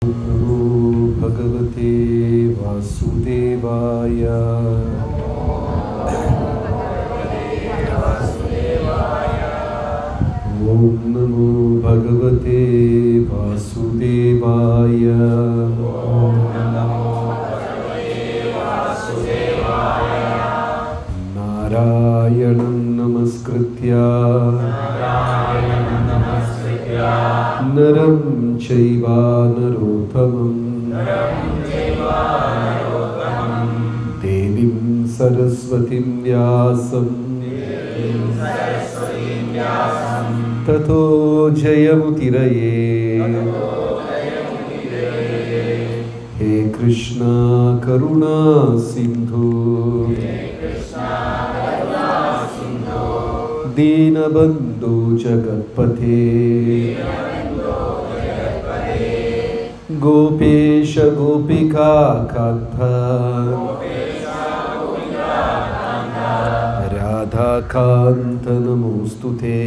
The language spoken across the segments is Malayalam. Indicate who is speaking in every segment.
Speaker 1: നമോ ഭഗവതേ വാസുദേവായ. ഓം നമോ ഭഗവതേ വാസുദേവായ. നാരായണം നമസ്കൃത്യ നരം ചൈവ നരോത്തമം ദേവീം സരസ്വതീം വ്യാസം തതോ ജയമുതിരയേ. ഹേ കൃഷ്ണ കരുണാ സിന്ധു ദീനബന്ധു ജഗത്പതേ. ഗോപേശ ഗോപികാ കാന്ത രാധാകാന്ത നമോസ്തുതേ.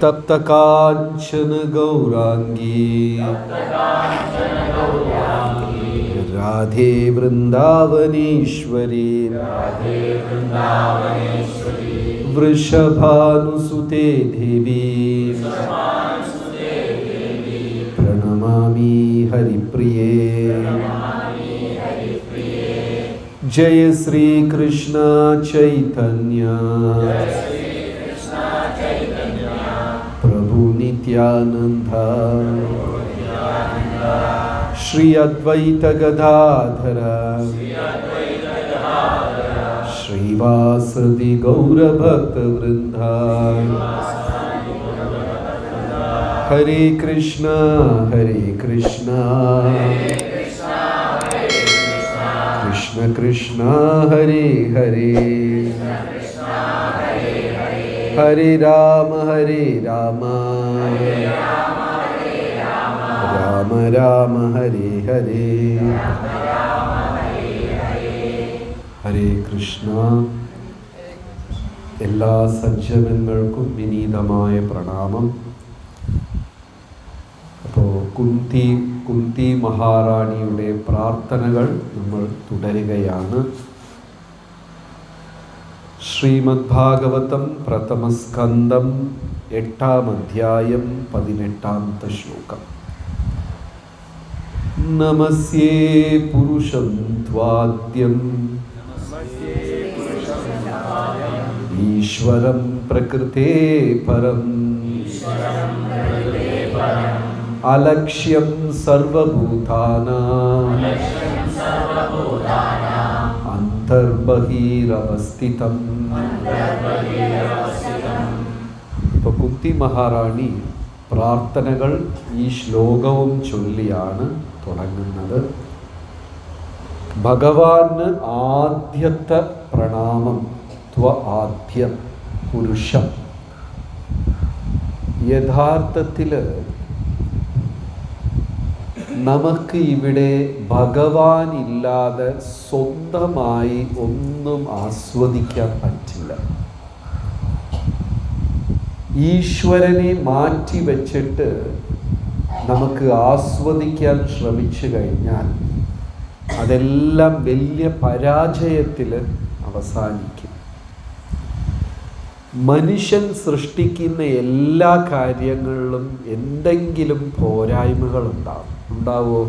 Speaker 1: തപ്ത കാഞ്ചന ഗൗരാംഗീ രാധേ വൃന്ദാവനേശ്വരി. വൃഷഭാനുസുതേ ദേവി പ്രണമാമി ഹരിപ്രിയേ. ജയ ശ്രീ കൃഷ്ണ ചൈതന്യ പ്രഭു നിത്യാനന്ദ ശ്രീ അദ്വൈത ഗദാധര ശ്രീവാസദി ഗൗരഭക്തവൃന്ദ. ഹരേ കൃഷ്ണ ഹരേ കൃഷ്ണ കൃഷ്ണ കൃഷ്ണ ഹരേ ഹരേ ഹരേ രാമ രാമ രാമ ഹരേ ഹരേ. ഹരേ കൃഷ്ണ. എല്ലാ സജ്ജനങ്ങൾക്കും വിനീതമായ പ്രണാമം. അപ്പോൾ കുന്തി മഹാറാണിയുടെ പ്രാർത്ഥനകൾ നമ്മൾ തുടരുകയാണ്. ശ്രീമദ് ഭാഗവതം പ്രഥമസ്കന്ധം 8-ാം അധ്യായം 18-ാമത്തെ ശ്ലോകം. നമസ്യേ പുരുഷം ത്വാദ്യം ഈശ്വരം പ്രകൃതേ പരം അലക്ഷ്യം സർവഭൂതാനാം അന്തർബഹിരവസ്ഥിതം. ഇപ്പൊ കുന്തി മഹാറാണി പ്രാർത്ഥനകൾ ഈ ശ്ലോകവും ചൊല്ലിയാണ് തുടങ്ങുന്നത്. ഭഗവാന് ആദ്യത്തെ പ്രണാമം ആദ്യം പുരുഷം. യഥാർത്ഥത്തിൽ നമുക്ക് ഇവിടെ ഭഗവാൻ ഇല്ലാതെ സ്വന്തമായി ഒന്നും ആസ്വദിക്കാൻ പറ്റില്ല. ഈശ്വരനെ മാറ്റി വച്ചിട്ട് നമുക്ക് ആസ്വദിക്കാൻ ശ്രമിച്ചു കഴിഞ്ഞാൽ അതെല്ലാം വലിയ പരാജയത്തിൽ അവസാനിക്കും. മനുഷ്യൻ സൃഷ്ടിക്കുന്ന എല്ലാ കാര്യങ്ങളിലും എന്തെങ്കിലും പോരായ്മകൾ ഉണ്ടാവുമോ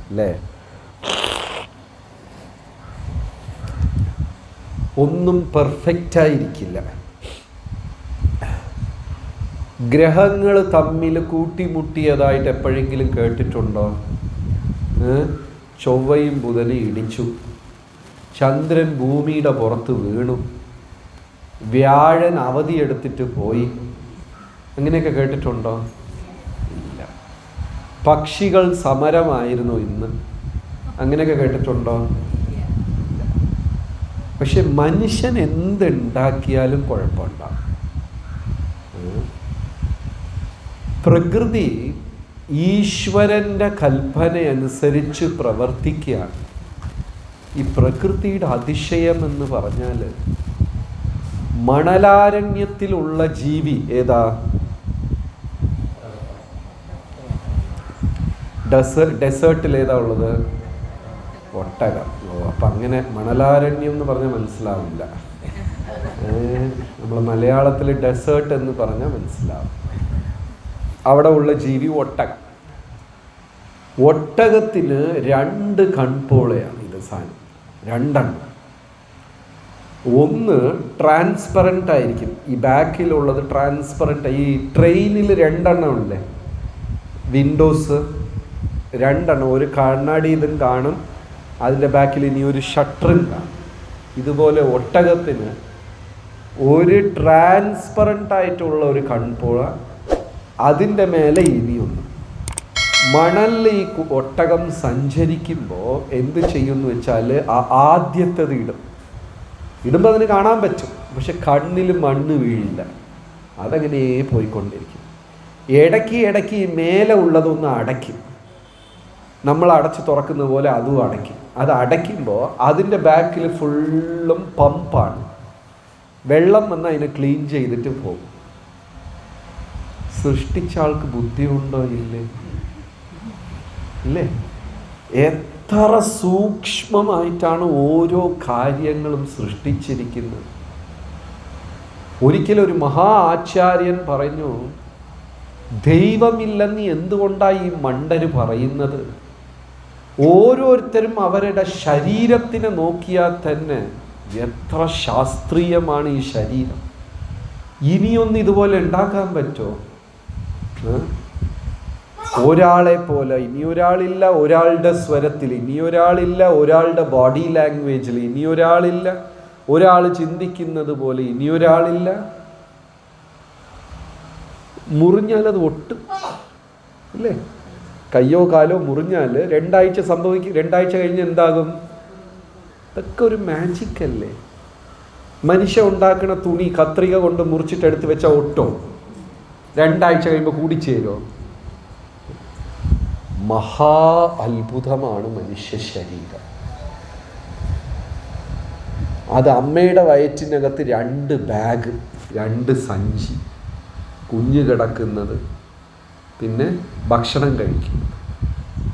Speaker 1: അല്ലേ? ഒന്നും പെർഫെക്റ്റായിരിക്കില്ല. ഗ്രഹങ്ങൾ തമ്മിൽ കൂട്ടിമുട്ടിയതായിട്ട് എപ്പോഴെങ്കിലും കേട്ടിട്ടുണ്ടോ? ചൊവ്വയും ബുധനും ഇടിച്ചു, ചന്ദ്രൻ ഭൂമിയുടെ പുറത്ത് വീണു, വ്യാഴൻ അവധിയെടുത്തിട്ട് പോയി. അങ്ങനെയൊക്കെ കേട്ടിട്ടുണ്ടോ? ഇല്ല. പക്ഷികൾ സമരമായിരുന്നു ഇന്ന്. അങ്ങനെയൊക്കെ കേട്ടിട്ടുണ്ടോ? ഇല്ല. പക്ഷെ മനുഷ്യൻ എന്തുണ്ടാക്കിയാലും കുഴപ്പമുണ്ടാകും. പ്രകൃതി ഈശ്വരൻ്റെ കൽപ്പനയനുസരിച്ച് പ്രവർത്തിക്കുകയാണ്. ഈ പ്രകൃതിയുടെ അതിശയം എന്ന് പറഞ്ഞാൽ മണലാരണ്യത്തിലുള്ള ജീവി ഏതാ? ഡെസേർട്ടിൽ ഏതാ ഉള്ളത്? ഒട്ടകം. അപ്പം അങ്ങനെ മണലാരണ്യം എന്ന് പറഞ്ഞാൽ മനസ്സിലാവില്ല. നമ്മൾ മലയാളത്തിൽ ഡെസേർട്ട് എന്ന് പറഞ്ഞാൽ മനസ്സിലാവും. അവിടെ ഉള്ള ജീവി ഒട്ടകം. ഒട്ടകത്തിന് 2 കൺപോളയാണ് ഇത് സാധനം, 2 ഒന്ന് ട്രാൻസ്പെറൻ്റ് ആയിരിക്കും, ഈ ബാക്കിലുള്ളത് ട്രാൻസ്പെറൻ്റ്. ഈ ട്രെയിനിൽ 2 ഉണ്ടേ വിൻഡോസ്, 2 ഒരു കണ്ണാടി ഇതും കാണും, അതിൻ്റെ ബാക്കിൽ ഇനി ഒരു ഷട്ടറും കാണും. ഇതുപോലെ ഒട്ടകത്തിന് ഒരു ട്രാൻസ്പെറൻ്റ് ആയിട്ടുള്ള ഒരു കൺപോള, അതിൻ്റെ മേലെ ഇനിയൊന്ന്. മണലിൽ ഈ ഒട്ടകം സഞ്ചരിക്കുമ്പോൾ എന്ത് ചെയ്യുമെന്ന് വെച്ചാൽ ആദ്യത്തേത് ഇടുമ്പോൾ അതിന് കാണാൻ പറ്റും, പക്ഷെ കണ്ണിൽ മണ്ണ് വീഴില്ല, അതങ്ങനെ പോയിക്കൊണ്ടിരിക്കും. ഇടയ്ക്ക് മേലെ ഉള്ളതൊന്ന് അടയ്ക്കും, നമ്മൾ അടച്ച് തുറക്കുന്ന പോലെ അതും അടയ്ക്കും. അത് അടയ്ക്കുമ്പോൾ അതിൻ്റെ ബാക്കിൽ ഫുള്ളും പമ്പാണ്, വെള്ളം വന്ന് അതിനെ ക്ലീൻ ചെയ്തിട്ട് പോകും. സൃഷ്ടിച്ച ആൾക്ക് ബുദ്ധിയുണ്ടോ? ഇല്ലേ? എത്ര സൂക്ഷ്മമായിട്ടാണ് ഓരോ കാര്യങ്ങളും സൃഷ്ടിച്ചിരിക്കുന്നത്. ഒരിക്കലും ഒരു മഹാ ആചാര്യൻ പറഞ്ഞു, ദൈവമില്ലെന്ന് എന്തുകൊണ്ടാണ് ഈ മണ്ടര് പറയുന്നത്? ഓരോരുത്തരും അവരുടെ ശരീരത്തിനെ നോക്കിയാൽ തന്നെ എത്ര ശാസ്ത്രീയമാണ് ഈ ശരീരം. ഇനിയൊന്നും ഇതുപോലെ ഉണ്ടാക്കാൻ പറ്റുമോ? ഒരാളെ പോലെ ഇനിയൊരാളില്ല, ഒരാളുടെ സ്വരത്തിൽ ഇനിയൊരാളില്ല, ഒരാളുടെ ബോഡി ലാംഗ്വേജിൽ ഇനിയൊരാളില്ല, ഒരാൾ ചിന്തിക്കുന്നത് പോലെ ഇനിയൊരാളില്ല. മുറിഞ്ഞാൽ അത് ഒട്ടും അല്ലേ? കയ്യോ കാലോ മുറിഞ്ഞാൽ 2 ആഴ്ച സംഭവിക്കും, 2 ആഴ്ച കഴിഞ്ഞ് എന്താകും? ഇതൊക്കെ ഒരു മാജിക് അല്ലേ? മനുഷ്യ ഉണ്ടാക്കുന്ന തുണി കത്രിക കൊണ്ട് മുറിച്ചിട്ട് എടുത്ത് വെച്ചാൽ ഒട്ടോ? 2 ആഴ്ച കഴിയുമ്പോൾ കൂടിച്ചേരോ? മഹാ അത്ഭുതമാണ് മനുഷ്യ ശരീരം. അത് അമ്മയുടെ വയറ്റിനകത്ത് 2 ബാഗ്, 2 സഞ്ചി, കുഞ്ഞ് കിടക്കുന്നത്, പിന്നെ ഭക്ഷണം കഴിക്കും.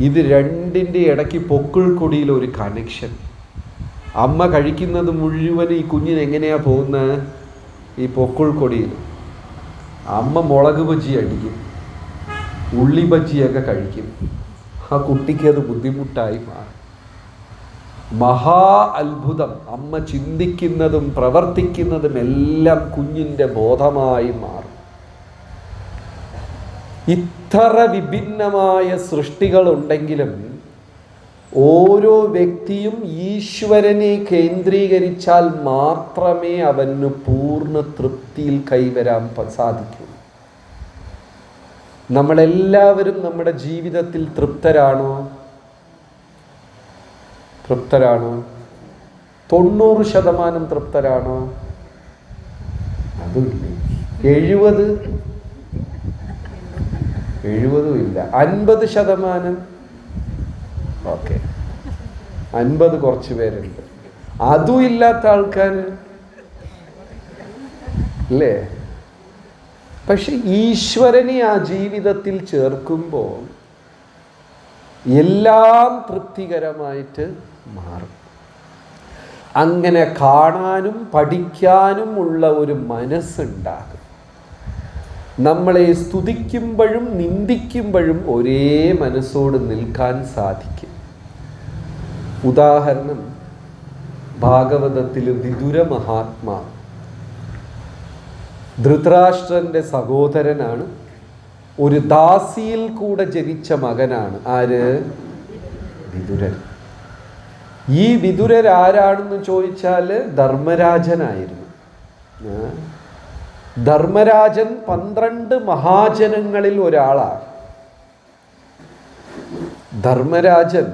Speaker 1: ഇത് 2ൻ്റെ ഇടയ്ക്ക് പൊക്കിൾ കൊടിയിൽ ഒരു കണക്ഷൻ. അമ്മ കഴിക്കുന്നത് മുഴുവൻ ഈ കുഞ്ഞിന് എങ്ങനെയാണ് പോകുന്നത്? ഈ പൊക്കിൾ കൊടിയിൽ. അമ്മ മുളക് ബജി അടിക്കും, ഉള്ളി ബജിയൊക്കെ കഴിക്കും. ആ കുട്ടിക്ക് അത് ബുദ്ധിമുട്ടായി മാറും. മഹാ അത്ഭുതം. അമ്മ ചിന്തിക്കുന്നതും പ്രവർത്തിക്കുന്നതും എല്ലാം കുഞ്ഞിൻ്റെ ബോധമായി മാറും. ഇത്ര വിഭിന്നമായ സൃഷ്ടികളുണ്ടെങ്കിലും ഓരോ വ്യക്തിയും ഈശ്വരനെ കേന്ദ്രീകരിച്ചാൽ മാത്രമേ അവന് പൂർണ്ണ തൃപ്തിയിൽ കൈവരാൻ സാധിക്കൂ. നമ്മളെല്ലാവരും നമ്മുടെ ജീവിതത്തിൽ തൃപ്തരാണോ? 90% തൃപ്തരാണോ? അതുമില്ല. 70 ഇല്ല. 50%? ഓക്കെ, 50 കുറച്ച് പേരുണ്ട്. അതും ഇല്ലാത്ത ആൾക്കാർ അല്ലേ? പക്ഷെ ഈശ്വരനെ ആ ജീവിതത്തിൽ ചേർക്കുമ്പോൾ എല്ലാം തൃപ്തികരമായിട്ട് മാറും. അങ്ങനെ കാണാനും പഠിക്കാനും ഉള്ള ഒരു മനസ്സുണ്ടാകും. നമ്മളെ സ്തുതിക്കുമ്പോഴും നിന്ദിക്കുമ്പോഴും ഒരേ മനസ്സോട് നിൽക്കാൻ സാധിക്കും. ഉദാഹരണം, ഭാഗവതത്തിൽ വിദുര മഹാത്മാ ധൃതരാഷ്ട്രൻ്റെ സഹോദരനാണ്, ഒരു ദാസിയിൽ കൂടെ ജനിച്ച മകനാണ്. ആര്? വിദുരൻ. ഈ വിദുരർ ആരാണെന്ന് ചോദിച്ചാൽ ധർമ്മരാജനായിരുന്നു. ധർമ്മരാജൻ 12 മഹാജനങ്ങളിൽ ഒരാളാണ്. ധർമ്മരാജൻ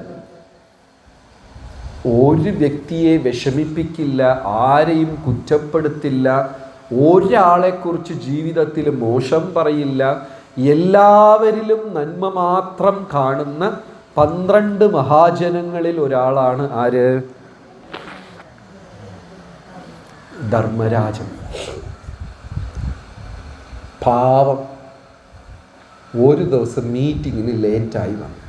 Speaker 1: ഒരു വ്യക്തിയെ വിഷമിപ്പിക്കില്ല, ആരെയും കുറ്റപ്പെടുത്തില്ല, ഒരാളെക്കുറിച്ച് ജീവിതത്തിൽ മോശം പറയില്ല, എല്ലാവരിലും നന്മ മാത്രം കാണുന്ന 12 മഹാജനങ്ങളിൽ ഒരാളാണ് ആര്? ധർമ്മരാജൻ. പാവം ഒരു ദിവസം മീറ്റിങ്ങിന് ലേറ്റായി വന്നു.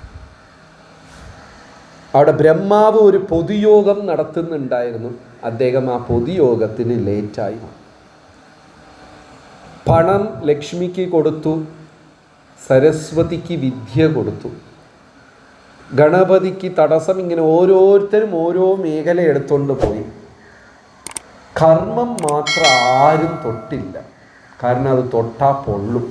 Speaker 1: അവിടെ ബ്രഹ്മാവ് ഒരു പൊതുയോഗം നടത്തുന്നുണ്ടായിരുന്നു. അദ്ദേഹം ആ പൊതുയോഗത്തിന് ലേറ്റായി. പണം ലക്ഷ്മിക്ക് കൊടുത്തു, സരസ്വതിക്ക് വിദ്യ കൊടുത്തു, ഗണപതിക്ക് തടസ്സം. ഇങ്ങനെ ഓരോരുത്തരും ഓരോ മേഖല എടുത്തുകൊണ്ട് പോയി. കർമ്മം മാത്രം ആരും തൊട്ടില്ല. കാരണം അത് തൊട്ടാ പൊള്ളും.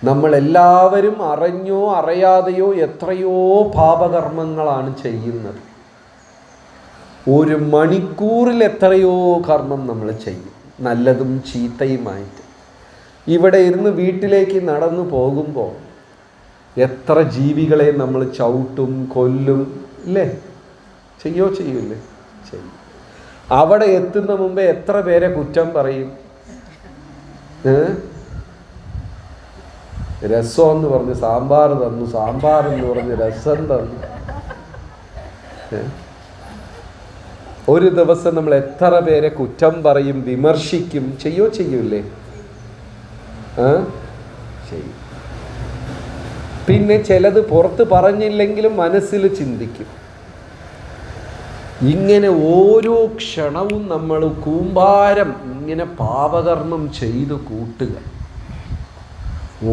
Speaker 1: നമ്മളെല്ലാവരും അറിഞ്ഞോ അറിയാതെയോ എത്രയോ പാപകർമ്മങ്ങളാണ് ചെയ്യുന്നത്. ഒരു മണിക്കൂറിൽ എത്രയോ കർമ്മം നമ്മൾ ചെയ്യും, നല്ലതും ചീത്തയുമായിട്ട്. ഇവിടെ ഇരുന്ന് വീട്ടിലേക്ക് നടന്നു പോകുമ്പോൾ എത്ര ജീവികളെ നമ്മൾ ചവിട്ടും, കൊല്ലും, ഇല്ലേ? ചെയ്യൂലേ? ചെയ്യും. അവിടെ എത്തുന്ന മുമ്പേ എത്ര പേരെ കുറ്റം പറയും. രസം എന്ന് പറഞ്ഞ് സാമ്പാർ തന്നു, സാമ്പാർ എന്ന് പറഞ്ഞ് രസം തന്നു. ഒരു ദിവസം നമ്മൾ എത്ര പേരെ കുറ്റം പറയും, വിമർശിക്കും. ചെയ്യൂലേ? ചെയ്യും. പിന്നെ ചിലത് പുറത്ത് പറഞ്ഞില്ലെങ്കിലും മനസ്സിൽ ചിന്തിക്കും. ഇങ്ങനെ ഓരോ ക്ഷണവും നമ്മൾ കൂമ്പാരം ഇങ്ങനെ പാപകർമ്മം ചെയ്ത് കൂട്ടുക.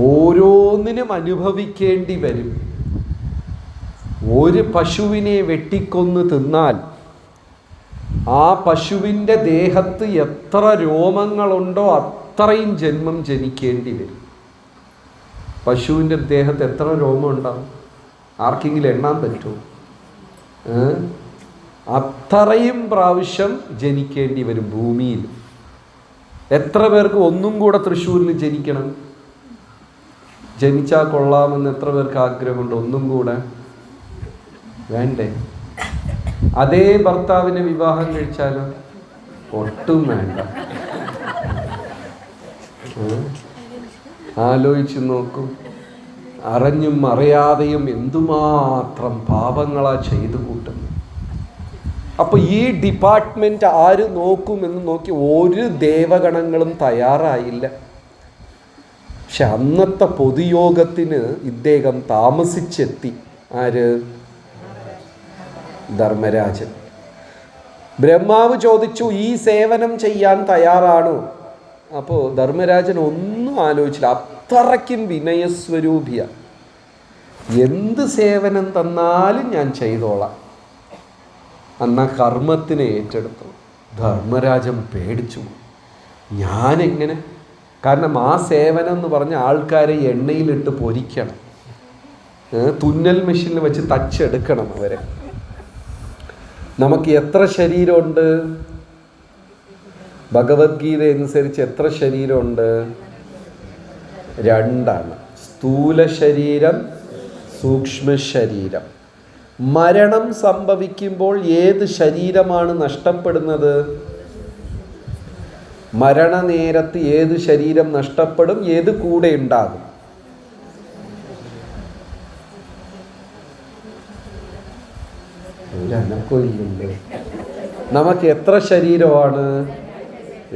Speaker 1: ഓരോന്നിനും അനുഭവിക്കേണ്ടി വരും. ഒരു പശുവിനെ വെട്ടിക്കൊന്ന് തിന്നാൽ ആ പശുവിൻ്റെ ദേഹത്ത് എത്ര രോമങ്ങളുണ്ടോ അത്രയും ജന്മം ജനിക്കേണ്ടി വരും. പശുവിൻ്റെ ദേഹത്ത് എത്ര രോമം ഉണ്ടാവും? ആർക്കെങ്കിലും എണ്ണാൻ പറ്റുമോ? അത്രയും പ്രാവശ്യം ജനിക്കേണ്ടി വരും ഭൂമിയിൽ. എത്ര പേർക്ക് ഒന്നും കൂടെ തൃശ്ശൂരിൽ ജനിക്കണം? ജനിച്ചാൽ കൊള്ളാമെന്ന് എത്ര പേർക്ക് ആഗ്രഹമുണ്ട്? ഒന്നും കൂടെ വേണ്ടേ? അതേ ഭർത്താവിനെ വിവാഹം കഴിച്ചാലോ? ഒട്ടും വേണ്ട. ആലോചിച്ച് നോക്കൂ. അറിഞ്ഞും അറിയാതെയും എന്തുമാത്രം പാപങ്ങളാ ചെയ്തു കൂട്ടുന്നു. അപ്പോൾ ഈ ഡിപ്പാർട്ട്മെൻറ്റ് ആര് നോക്കുമെന്ന് നോക്കി ഒരു ദേവഗണങ്ങളും തയ്യാറായില്ല. പക്ഷെ അന്നത്തെ പൊതുയോഗത്തിന് ഇദ്ദേഹം താമസിച്ചെത്തി. ആര്? ധർമ്മരാജൻ. ബ്രഹ്മാവ് ചോദിച്ചു, ഈ സേവനം ചെയ്യാൻ തയ്യാറാണോ? അപ്പോൾ ധർമ്മരാജൻ ഒന്നും ആലോചിച്ചില്ല. അത്രയ്ക്കും വിനയസ്വരൂപിയ. എന്ത് സേവനം തന്നാലും ഞാൻ ചെയ്തോളാം. അന്നാ കർമ്മത്തിനെ ഏറ്റെടുത്തു. ധർമ്മരാജൻ പേടിച്ചു. ഞാനെങ്ങനെ? കാരണം ആ സേവനം എന്ന് പറഞ്ഞ ആൾക്കാരെ എണ്ണയിലിട്ട് പൊരിക്കണം, തുന്നൽ മെഷീനിൽ വെച്ച് തച്ചെടുക്കണം അവരെ. നമുക്ക് എത്ര ശരീരമുണ്ട്? ഭഗവത്ഗീത അനുസരിച്ച് എത്ര ശരീരമുണ്ട്? 2. സ്ഥൂല ശരീരം, സൂക്ഷ്മ ശരീരം. മരണം സംഭവിക്കുമ്പോൾ ഏത് ശരീരമാണ് നഷ്ടപ്പെടുന്നത്? മരണനേരത്ത് ഏത് ശരീരം നഷ്ടപ്പെടും? ഏത് കൂടെ ഉണ്ടാകും? നമുക്ക് എത്ര ശരീരമാണ്?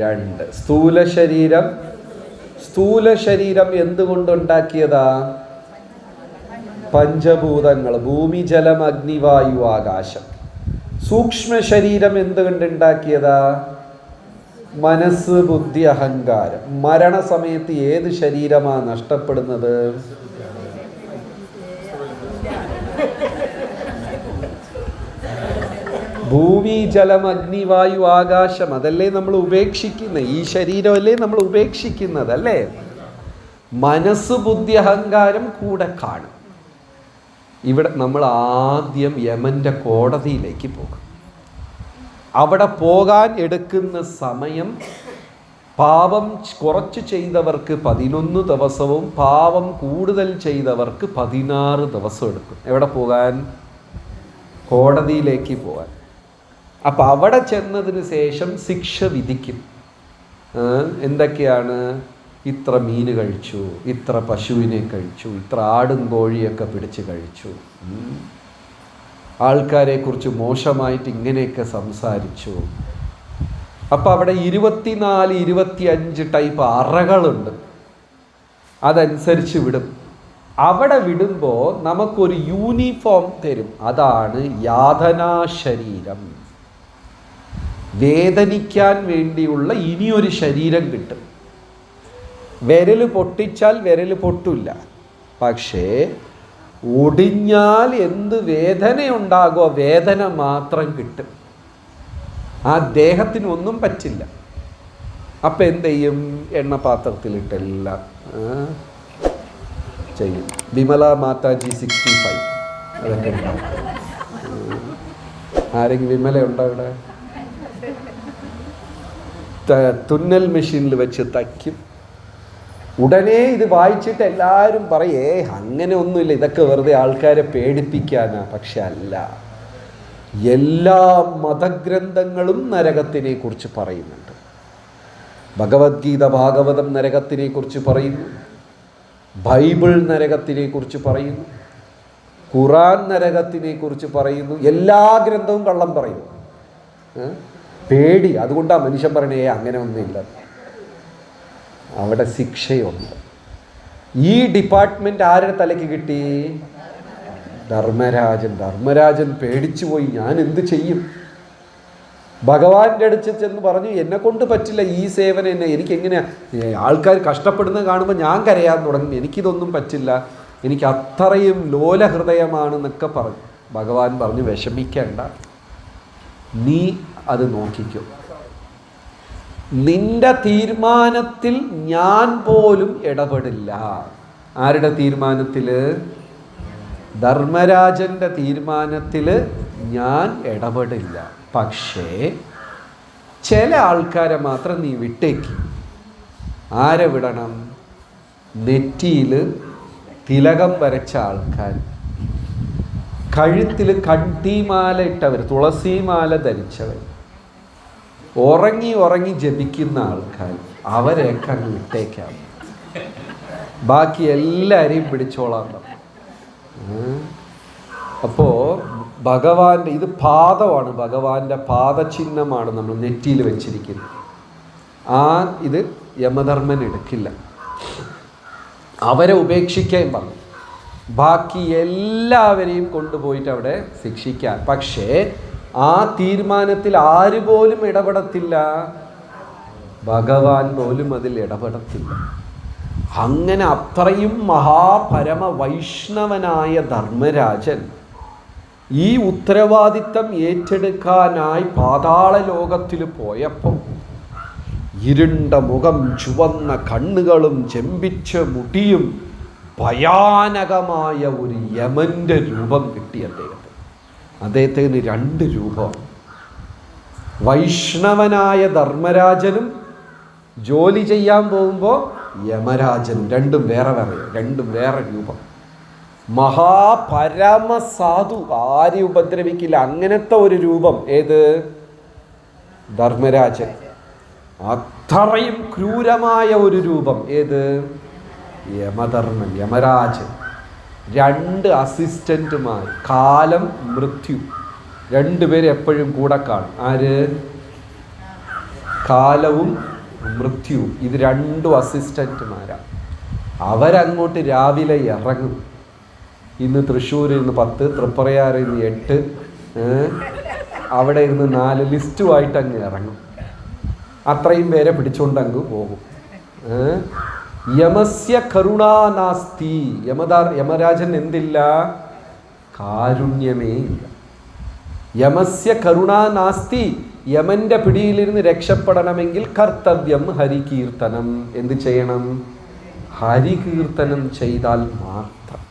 Speaker 1: 2. സ്ഥൂല ശരീരം. സ്ഥൂല ശരീരം എന്തുകൊണ്ടുണ്ടാക്കിയതാ? പഞ്ചഭൂതങ്ങൾ, ഭൂമി, ജലം, അഗ്നി, വായു, ആകാശം. സൂക്ഷ്മ ശരീരം എന്തുകൊണ്ടുണ്ടാക്കിയതാ? മനസ്സ്, ബുദ്ധി, അഹങ്കാരം. മരണസമയത്ത് ഏത് ശരീരമാണ് നഷ്ടപ്പെടുന്നത്? ഭൂമി, ജലം, അഗ്നി, വായു, ആകാശം. അതല്ലേ നമ്മൾ ഉപേക്ഷിക്കുന്നത്? ഈ ശരീരമല്ലേ നമ്മൾ ഉപേക്ഷിക്കുന്നത്, അല്ലേ? മനസ്സ്, ബുദ്ധി, അഹങ്കാരം കൂടെ കാണും. ഇവിടെ നമ്മൾ ആദ്യം യമൻ്റെ കോടതിയിലേക്ക് പോകും. അവിടെ പോകാൻ എടുക്കുന്ന സമയം പാപം കുറച്ച് ചെയ്തവർക്ക് 11 ദിവസവും പാപം കൂടുതൽ ചെയ്തവർക്ക് 16 ദിവസം എടുക്കും. എവിടെ പോകാൻ? കോടതിയിലേക്ക് പോകാൻ. അപ്പം അവിടെ ചെന്നതിന് ശേഷം ശിക്ഷ വിധിക്കും. എന്തൊക്കെയാണ്? ഇത്ര മീൻ കഴിച്ചു, ഇത്ര പശുവിനെ കഴിച്ചു, ഇത്ര ആടും കോഴിയൊക്കെ പിടിച്ച് കഴിച്ചു, ആൾക്കാരെക്കുറിച്ച് മോശമായിട്ട് ഇങ്ങനെയൊക്കെ സംസാരിച്ചു. അപ്പം അവിടെ 24-25 ടൈപ്പ് അറകളുണ്ട്. അതനുസരിച്ച് വിടും. അവിടെ വിടുമ്പോൾ നമുക്കൊരു യൂണിഫോം തരും. അതാണ് യാതനാശരീരം. വേദനിക്കാൻ വേണ്ടിയുള്ള ഇനിയൊരു ശരീരം കിട്ടും. വിരൽ പൊട്ടിച്ചാൽ വിരൽ പൊട്ടില്ല, പക്ഷേ ഒടിഞ്ഞാൽ എന്ത് വേദനയുണ്ടാകുമോ വേദന മാത്രം കിട്ടും. ആ ദേഹത്തിന് ഒന്നും പറ്റില്ല. അപ്പം എന്ത് ചെയ്യും? എണ്ണപാത്രത്തിലിട്ടെല്ലാം ചെയ്യും. വിമല മാതാജി 65 അതൊക്കെ ഉണ്ടാവും. ആരെങ്കിലും വിമല ഉണ്ടോ ഇവിടെ? തുന്നൽ മെഷീനിൽ വെച്ച് തയ്ക്കും. ഉടനെ ഇത് വായിച്ചിട്ട് എല്ലാവരും പറയേ അങ്ങനെ ഒന്നുമില്ല, ഇതൊക്കെ വെറുതെ ആൾക്കാരെ പേടിപ്പിക്കാനാ. പക്ഷെ അല്ല, എല്ലാ മതഗ്രന്ഥങ്ങളും നരകത്തിനെ കുറിച്ച് പറയുന്നുണ്ട്. ഭഗവത്ഗീത, ഭാഗവതം നരകത്തിനെ കുറിച്ച് പറയുന്നു. ബൈബിൾ നരകത്തിനെ കുറിച്ച് പറയുന്നു. ഖുറാൻ നരകത്തിനെ കുറിച്ച് പറയുന്നു. എല്ലാ ഗ്രന്ഥവും കള്ളം പറയും. പേടി. അതുകൊണ്ടാണ് മനുഷ്യൻ പറയണേ അങ്ങനെ ഒന്നുമില്ല. അവിടെ ശിക്ഷയുണ്ട്. ഈ ഡിപ്പാർട്ട്മെന്റ് ആരുടെ തലയ്ക്ക് കിട്ടി? ധർമ്മരാജൻ പേടിച്ചു പോയി. ഞാൻ എന്ത് ചെയ്യും? ഭഗവാന്റെ അടുത്ത് ചെന്ന് പറഞ്ഞു, എന്നെ കൊണ്ട് പറ്റില്ല ഈ സേവനം. എനിക്കെങ്ങനെയാ? ആൾക്കാർ കഷ്ടപ്പെടുന്നത് കാണുമ്പോൾ ഞാൻ കരയാൻ തുടങ്ങും. എനിക്കിതൊന്നും പറ്റില്ല, എനിക്ക് അത്രയും ലോലഹൃദയമാണെന്നൊക്കെ പറഞ്ഞു. ഭഗവാൻ പറഞ്ഞു, വിഷമിക്കേണ്ട, നീ അത് നോക്കിക്കോ. നിന്റെ തീരുമാനത്തിൽ ഞാൻ പോലും ഇടപെടില്ല. ആരുടെ തീരുമാനത്തിൽ? ധർമ്മരാജൻ്റെ തീരുമാനത്തിൽ ഞാൻ ഇടപെടില്ല. പക്ഷേ ചില ആൾക്കാരെ മാത്രം നീ വിട്ടേക്ക്. ആരെ വിടണം? നെറ്റിയിൽ തിലകം വരച്ച ആൾക്കാർ, കഴുത്തിൽ കട്ടിമാല ഇട്ടവർ, തുളസിമാല ധരിച്ചവർ, ഉറങ്ങി ജപിക്കുന്ന ആൾക്കാർ, അവരെയൊക്കെ അങ്ങ് വിട്ടേക്കാം. ബാക്കി എല്ലാവരെയും പിടിച്ചോളാം. അപ്പോൾ ഭഗവാന്റെ ഇത് പാദമാണ്, ഭഗവാന്റെ പാദചിഹ്നമാണ് നമ്മൾ നെറ്റിയിൽ വെച്ചിരിക്കുന്നത്. ഇത് യമധർമ്മൻ എടുക്കില്ല, അവരെ ഉപേക്ഷിക്കാൻ പറഞ്ഞു. ബാക്കി എല്ലാവരെയും കൊണ്ടുപോയിട്ട് അവിടെ ശിക്ഷിക്കാൻ. പക്ഷേ ആ തീരുമാനത്തിൽ ആര് പോലും ഇടപെടത്തില്ല, ഭഗവാൻ പോലും അതിൽ ഇടപെടത്തില്ല. അങ്ങനെ അത്രയും മഹാപരമ വൈഷ്ണവനായ ധർമ്മരാജൻ ഈ ഉത്തരവാദിത്തം ഏറ്റെടുക്കാനായി പാതാള ലോകത്തിൽ പോയപ്പോൾ ഇരുണ്ട മുഖം, ചുവന്ന കണ്ണുകളും ചെമ്പിച്ച മുടിയും ഭയാനകമായ ഒരു യമന്റെ രൂപം കിട്ടി അദ്ദേഹത്തിന് 2 രൂപം. വൈഷ്ണവനായ ധർമ്മരാജനും ജോലി ചെയ്യാൻ പോകുമ്പോൾ യമരാജനും, രണ്ടും വേറെ രൂപം. മഹാപരമസാധു, ആരെ ഉപദ്രവിക്കില്ല, അങ്ങനത്തെ ഒരു രൂപം. ഏത്? ധർമ്മരാജൻ. അത്രയും ക്രൂരമായ ഒരു രൂപം. ഏത്? യമരാജൻ. 2 അസിസ്റ്റന്റുമാർ, കാലം, മൃത്യു, 2 പേര് എപ്പോഴും കൂടെ കാണും. ആര്? കാലവും മൃത്യുവും. ഇത് 2 അസിസ്റ്റന്റുമാരാണ്. അവരങ്ങോട്ട് രാവിലെ ഇറങ്ങും. ഇന്ന് തൃശ്ശൂരിൽ നിന്ന് 10, തൃപ്പറയാറിൽ നിന്ന് 8, അവിടെ ഇരുന്ന് 4 ലിസ്റ്റുമായിട്ട് അങ്ങ് ഇറങ്ങും. അത്രയും പേരെ പിടിച്ചുകൊണ്ട് അങ്ങ് പോകും. യമസ്യ കരുണാനാസ്തി. യമരാജൻ എന്തില്ല? കാരുണ്യമേ ഇല്ല. യമസ്യ കരുണാനാസ്തി. യമന്റെ പിടിയിലിരുന്ന് രക്ഷപ്പെടണമെങ്കിൽ കർത്തവ്യം ഹരികീർത്തനം. എന്ത് ചെയ്യണം? ഹരികീർത്തനം ചെയ്താൽ മാത്രം.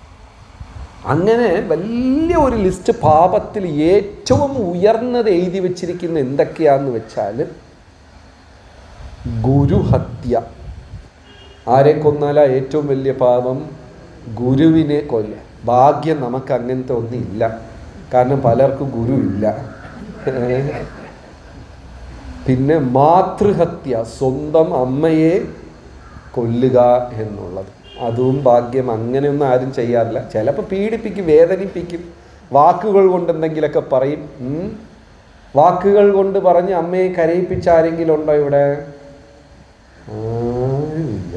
Speaker 1: അങ്ങനെ വലിയ ഒരു ലിസ്റ്റ്. പാപത്തിൽ ഏറ്റവും ഉയർന്നത് എഴുതി വച്ചിരിക്കുന്ന എന്തൊക്കെയാന്ന് വെച്ചാൽ ഗുരുഹത്യ. ആരെ കൊന്നാലാ ഏറ്റവും വലിയ പാപം? ഗുരുവിനെ കൊല്ല. ഭാഗ്യം നമുക്ക് അങ്ങനത്തെ ഒന്നില്ല, കാരണം പലർക്കും ഗുരു ഇല്ല. പിന്നെ മാതൃഹത്യ, സ്വന്തം അമ്മയെ കൊല്ലുക എന്നുള്ളത്, അതും ഭാഗ്യം. അങ്ങനെയൊന്നും ആരും ചെയ്യാറില്ല. ചിലപ്പോൾ പീഡിപ്പിക്കും, വേദനിപ്പിക്കും, വാക്കുകൾ കൊണ്ട് എന്തെങ്കിലുമൊക്കെ പറയും. വാക്കുകൾ കൊണ്ട് പറഞ്ഞ് അമ്മയെ കരയിപ്പിച്ച ആരെങ്കിലും ഉണ്ടോ ഇവിടെ? ഇല്ല.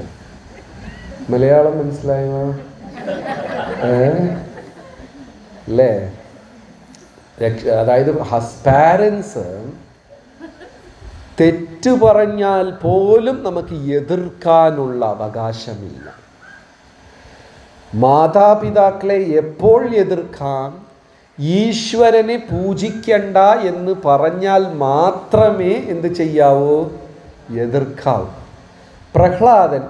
Speaker 1: മലയാളം മനസ്സിലായോ? അല്ലേ? അതായത് പാരൻസ് തെറ്റ് പറഞ്ഞാൽ പോലും നമുക്ക് എതിർക്കാനുള്ള അവകാശമില്ല. മാതാപിതാക്കളെ എപ്പോൾ എതിർക്കാം? ഈശ്വരനെ പൂജിക്കണ്ട എന്ന് പറഞ്ഞാൽ മാത്രമേ എന്ത് ചെയ്യാവൂ? എതിർക്കാവൂ. പ്രഹ്ലാദൻ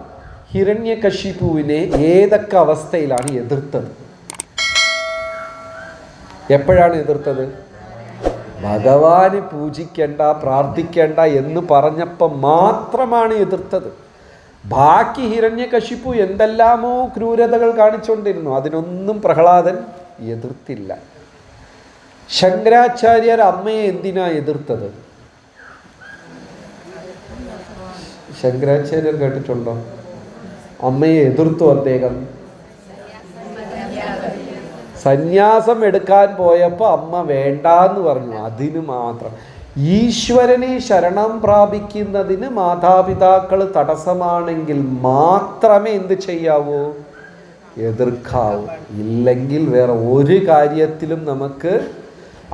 Speaker 1: ഹിരണ്യകശിപുവിനെ ഏതൊക്കെ അവസ്ഥയിലാണ് എതിർത്തത്? എപ്പോഴാണ് എതിർത്തത്? ഭഗവാന് പൂജിക്കണ്ട, പ്രാർത്ഥിക്കേണ്ട എന്ന് പറഞ്ഞപ്പോൾ മാത്രമാണ് എതിർത്തത്. ബാക്കി ഹിരണ്യകശിപു എന്തെല്ലാമോ ക്രൂരതകൾ കാണിച്ചുകൊണ്ടിരുന്നു, അതിനൊന്നും പ്രഹ്ലാദൻ എതിർത്തില്ല. ശങ്കരാചാര്യർ അമ്മയെ എന്തിനാ എതിർത്തത്? ശങ്കരാചാര്യർ കേട്ടിട്ടുണ്ടോ? അമ്മയെ എതിർത്തു അദ്ദേഹം. സന്യാസം എടുക്കാൻ പോയപ്പോൾ അമ്മ വേണ്ടാന്ന് പറഞ്ഞു. അതിന് മാത്രം ഈശ്വരനെ ശരണം പ്രാപിക്കുന്നതിന് മാതാപിതാക്കൾ തടസ്സമാണെങ്കിൽ മാത്രമേ എന്ത് ചെയ്യാവൂ? എതിർക്കാവൂ. ഇല്ലെങ്കിൽ വേറെ ഒരു കാര്യത്തിലും നമുക്ക്,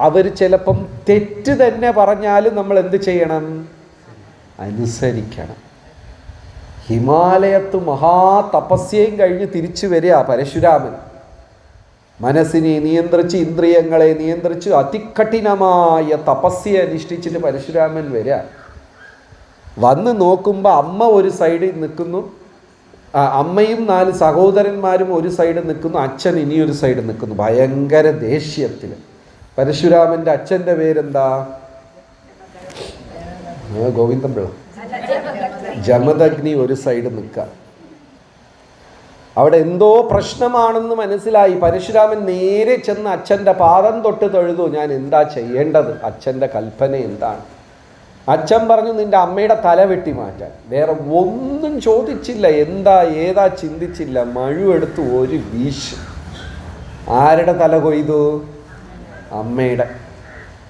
Speaker 1: അവർ ചിലപ്പം തെറ്റ് തന്നെ പറഞ്ഞാലും നമ്മൾ എന്ത് ചെയ്യണം? അനുസരിക്കണം. ഹിമാലയത്ത് മഹാതപസ്യയും കഴിഞ്ഞ് തിരിച്ചു വരിക പരശുരാമൻ. മനസ്സിനെ നിയന്ത്രിച്ച്, ഇന്ദ്രിയങ്ങളെ നിയന്ത്രിച്ച് അതികഠിനമായ തപസ്യ അനുഷ്ഠിച്ചിട്ട് പരശുരാമൻ വരിക. വന്ന് നോക്കുമ്പോൾ അമ്മ ഒരു സൈഡിൽ നിൽക്കുന്നു, അമ്മയും 4 സഹോദരന്മാരും ഒരു സൈഡിൽ നിൽക്കുന്നു, അച്ഛൻ ഇനിയൊരു സൈഡിൽ നിൽക്കുന്നു. ഭയങ്കര ദേഷ്യത്തിൽ. പരശുരാമൻ്റെ അച്ഛൻ്റെ പേരെന്താ? ഗോവിന്ദപിള്ള. ജമദഗ്നി ഒരു സൈഡ് നിൽക്കുക. അവിടെ എന്തോ പ്രശ്നമാണെന്ന് മനസ്സിലായി. പരശുരാമൻ നേരെ ചെന്ന് അച്ഛൻ്റെ പാദം തൊട്ട് തൊഴുതു. ഞാൻ എന്താ ചെയ്യേണ്ടത്? അച്ഛൻ്റെ കൽപ്പന എന്താണ്? അച്ഛൻ പറഞ്ഞു, നിൻ്റെ അമ്മയുടെ തല വെട്ടി മാറ്റാൻ. വേറെ ഒന്നും ചോദിച്ചില്ല, എന്താ ഏതാ ചിന്തിച്ചില്ല. മഴുവെടുത്ത് ഒരു വീശ്. ആരുടെ തല കൊയ്തു? അമ്മയുടെ.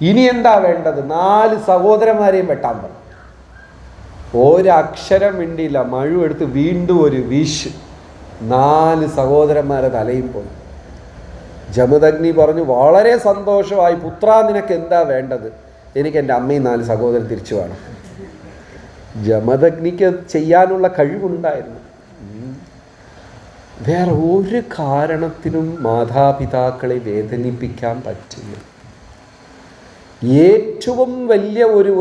Speaker 1: ഇനി എന്താ വേണ്ടത്? 4 സഹോദരന്മാരെയും വെട്ടാൻ പറഞ്ഞു. ഒരക്ഷരം മിണ്ടിയില്ല. മഴുവെടുത്ത് വീണ്ടും ഒരു വീശ്. 4 സഹോദരന്മാരെ തലയും പോയി. ജമദഗ്നി പറഞ്ഞു, വളരെ സന്തോഷമായി. പുത്ര, നിനക്ക് എന്താ വേണ്ടത്? എനിക്ക് എൻ്റെ അമ്മയും 4 സഹോദരൻ തിരിച്ചു വേണം. ജമദഗ്നിക്ക് ചെയ്യാനുള്ള കഴിവുണ്ടായിരുന്നു. വേറെ ഒരു കാരണത്തിനും മാതാപിതാക്കളെ വേദനിപ്പിക്കാൻ പറ്റില്ല. ഏറ്റവും വലിയ ഒരു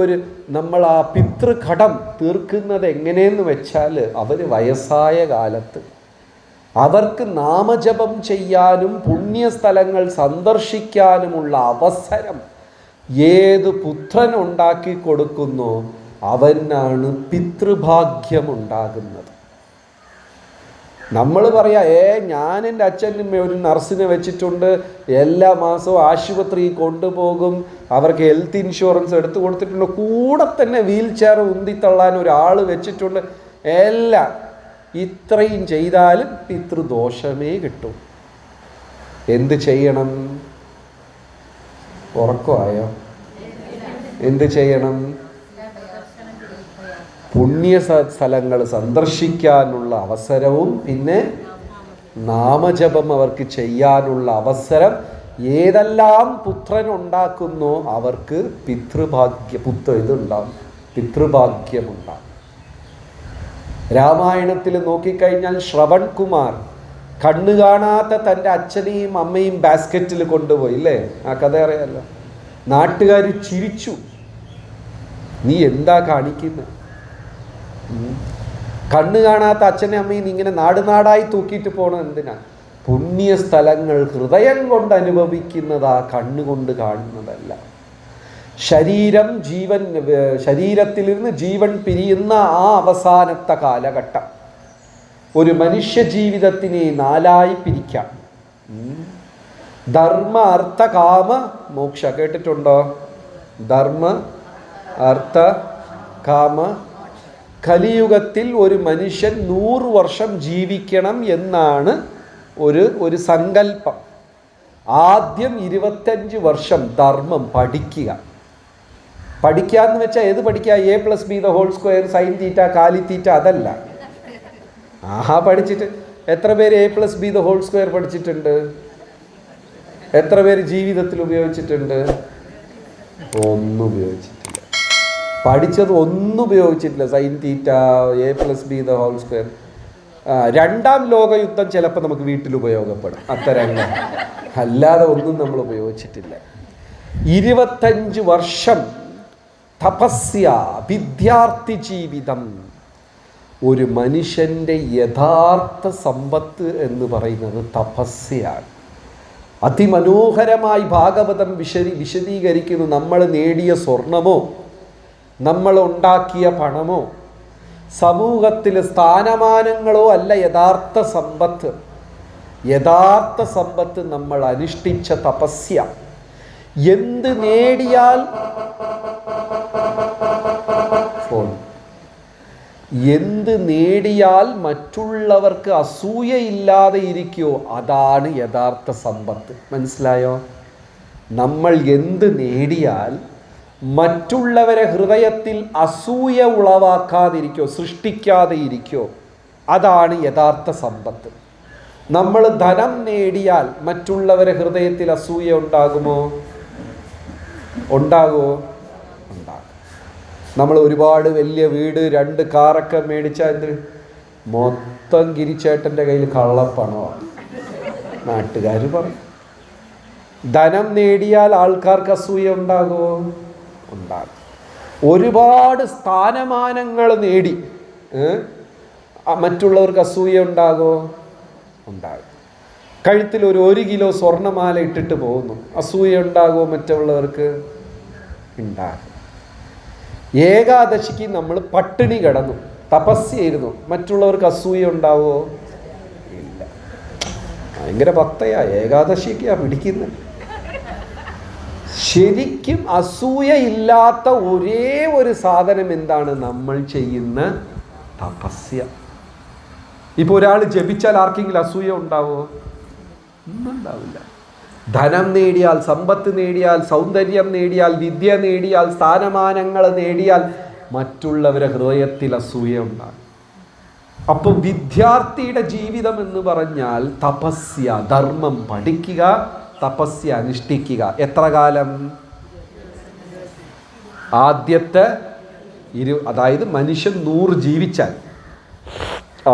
Speaker 1: നമ്മൾ ആ പിതൃഘടം തീർക്കുന്നത് എങ്ങനെയെന്ന് വെച്ചാൽ, അവർ വയസ്സായ കാലത്ത് അവർക്ക് നാമജപം ചെയ്യാനും പുണ്യസ്ഥലങ്ങൾ സന്ദർശിക്കാനുമുള്ള അവസരം ഏത് പുത്രൻ ഉണ്ടാക്കി കൊടുക്കുന്നോ അവനാണ് പിതൃഭാഗ്യമുണ്ടാകുന്നത്. നമ്മൾ പറയാം, ഞാൻ എൻ്റെ അച്ഛനും ഒരു നർസിനെ വെച്ചിട്ടുണ്ട്, എല്ലാ മാസവും ആശുപത്രിയിൽ കൊണ്ടുപോകും, അവർക്ക് ഹെൽത്ത് ഇൻഷുറൻസ് എടുത്തു കൊടുത്തിട്ടുണ്ട്, കൂടെ തന്നെ വീൽ ചെയർ ഉന്തിത്തള്ളാൻ ഒരാൾ വെച്ചിട്ടുണ്ട്, എല്ലാം. ഇത്രയും ചെയ്താലും പിതൃദോഷമേ കിട്ടും. എന്ത് ചെയ്യണം? ഉറക്കമായോ? എന്ത് ചെയ്യണം? പുണ്യ സ്ഥലങ്ങൾ സന്ദർശിക്കാനുള്ള അവസരവും പിന്നെ നാമജപം അവർക്ക് ചെയ്യാനുള്ള അവസരം ഏതെല്ലാം പുത്രൻ ഉണ്ടാക്കുന്നോ അവർക്ക് പിതൃഭാഗ്യമുണ്ടാകും. രാമായണത്തിൽ നോക്കിക്കഴിഞ്ഞാൽ ശ്രവൺ കുമാർ കണ്ണു കാണാത്ത തൻ്റെ അച്ഛനെയും അമ്മയും ബാസ്ക്കറ്റിൽ കൊണ്ടുപോയി, ഇല്ലേ? ആ കഥ അറിയാമല്ലോ. നാട്ടുകാർ ചിരിച്ചു. നീ എന്താ കാണിക്കുന്നത്? കണ്ണ് കാണാത്ത അച്ഛനെ അമ്മയും ഇങ്ങനെ നാടായി തൂക്കിയിട്ട് പോകണം എന്തിനാ? പുണ്യ സ്ഥലങ്ങൾ ഹൃദയം കൊണ്ട് അനുഭവിക്കുന്നതാ, കണ്ണുകൊണ്ട് കാണുന്നതല്ല. ശരീരത്തിലിരുന്ന് ജീവൻ പിരിയുന്ന ആ അവസാനത്തെ കാലഘട്ടം ഒരു മനുഷ്യ ജീവിതത്തിനെ 4ആയി പിരിക്കാം. ധർമ്മ, അർത്ഥ, കാമ, മോക്ഷ. കേട്ടിട്ടുണ്ടോ? ധർമ്മ, അർത്ഥ, കാമ. കലിയുഗത്തിൽ ഒരു മനുഷ്യൻ 100 വർഷം ജീവിക്കണം എന്നാണ് ഒരു സങ്കല്പം. ആദ്യം 25 വർഷം ധർമ്മം പഠിക്കുക. പഠിക്കാന്ന് വെച്ചാൽ ഏത് പഠിക്കുക? A+B² sin θ കാലി തീറ്റ, അതല്ല. പഠിച്ചിട്ട് എത്ര പേര് A+B² പഠിച്ചിട്ടുണ്ട്? എത്ര പേര് ജീവിതത്തിൽ ഉപയോഗിച്ചിട്ടുണ്ട്? ഒന്നും ഉപയോഗിച്ചിട്ടില്ല. പഠിച്ചത് ഒന്നും ഉപയോഗിച്ചിട്ടില്ല. sin θ A+B². രണ്ടാം ലോകയുദ്ധം ചിലപ്പോൾ നമുക്ക് വീട്ടിൽ ഉപയോഗപ്പെടും, അത്തരം. അല്ലാതെ ഒന്നും നമ്മൾ ഉപയോഗിച്ചിട്ടില്ല. 25 വർഷം തപസ്യ, വിദ്യാർത്ഥി ജീവിതം. ഒരു മനുഷ്യൻ്റെ യഥാർത്ഥ സമ്പത്ത് എന്ന് പറയുന്നത് തപസ്യയാണ്. അതിമനോഹരമായി ഭാഗവതം വിശദീകരിക്കുന്നു. നമ്മൾ നേടിയ സ്വർണമോ നമ്മൾ ഉണ്ടാക്കിയ പണമോ സമൂഹത്തിൽ സ്ഥാനമാനങ്ങളോ അല്ല യഥാർത്ഥ സമ്പത്ത്. യഥാർത്ഥ സമ്പത്ത് നമ്മൾ അനുഷ്ഠിച്ച തപസ്യ. എന്ത് നേടിയാൽ എന്ത് നേടിയാൽ മറ്റുള്ളവർക്ക് അസൂയയില്ലാതെ ഇരിക്കുമോ, അതാണ് യഥാർത്ഥ സമ്പത്ത്. മനസ്സിലായോ? നമ്മൾ എന്ത് നേടിയാൽ മറ്റുള്ളവരെ ഹൃദയത്തിൽ അസൂയ ഉളവാക്കാതിരിക്കോ, സൃഷ്ടിക്കാതെ ഇരിക്കോ, അതാണ് യഥാർത്ഥ സമ്പത്ത്. നമ്മൾ ധനം നേടിയാൽ മറ്റുള്ളവരെ ഹൃദയത്തിൽ അസൂയ ഉണ്ടാകുമോ? ഉണ്ടാകുമോ? ഉണ്ടാകും. നമ്മൾ ഒരുപാട് വലിയ വീട് 2 കാറൊക്കെ മേടിച്ചാൽ മൊത്തം ഗിരിച്ചേട്ടൻ്റെ കയ്യിൽ കള്ളപ്പണമാണ്, നാട്ടുകാർ പറയും. ധനം നേടിയാൽ ആൾക്കാർക്ക് അസൂയ ഉണ്ടാകുമോ? ഉണ്ടാകും. ഒരുപാട് സ്ഥാനമാനങ്ങൾ നേടി മറ്റുള്ളവർക്ക് അസൂയ ഉണ്ടാകുമോ? ഉണ്ടാകും. കഴുത്തിൽ ഒരു 1 കിലോ സ്വർണ്ണമാല ഇട്ടിട്ട് പോകുന്നു, അസൂയ ഉണ്ടാകുമോ മറ്റുള്ളവർക്ക്? ഉണ്ടാകും. ഏകാദശിക്ക് നമ്മൾ പട്ടിണി കിടന്നു, തപസ്യായിരുന്നു, മറ്റുള്ളവർക്ക് അസൂയ ഉണ്ടാവുമോ? ഇല്ല. ഭയങ്കര ഭക്തയാ, ഏകാദശിക്കാ പിടിക്കുന്നത്. ശരിക്കും അസൂയ ഇല്ലാത്ത ഒരേ ഒരു സാധനം എന്താണ്? നമ്മൾ ചെയ്യുന്ന തപസ്യ. ഇപ്പോൾ ഒരാൾ ജപിച്ചാൽ ആർക്കെങ്കിലും അസൂയ ഉണ്ടാവുമോ? ഒന്നും ഉണ്ടാവില്ല. ധനം നേടിയാൽ, സമ്പത്ത് നേടിയാൽ, സൗന്ദര്യം നേടിയാൽ, വിദ്യ നേടിയാൽ, സ്ഥാനമാനങ്ങൾ നേടിയാൽ മറ്റുള്ളവരെ ഹൃദയത്തിൽ അസൂയ ഉണ്ടാകും. അപ്പോൾ വിദ്യാർത്ഥിയുടെ ജീവിതം എന്ന് പറഞ്ഞാൽ തപസ്യ, ധർമ്മം പഠിക്കുക, തപസ്യ അനുഷ്ഠിക്കുക. എത്ര കാലം? ആദ്യത്തെ അതായത് മനുഷ്യൻ 100 ജീവിച്ചാൽ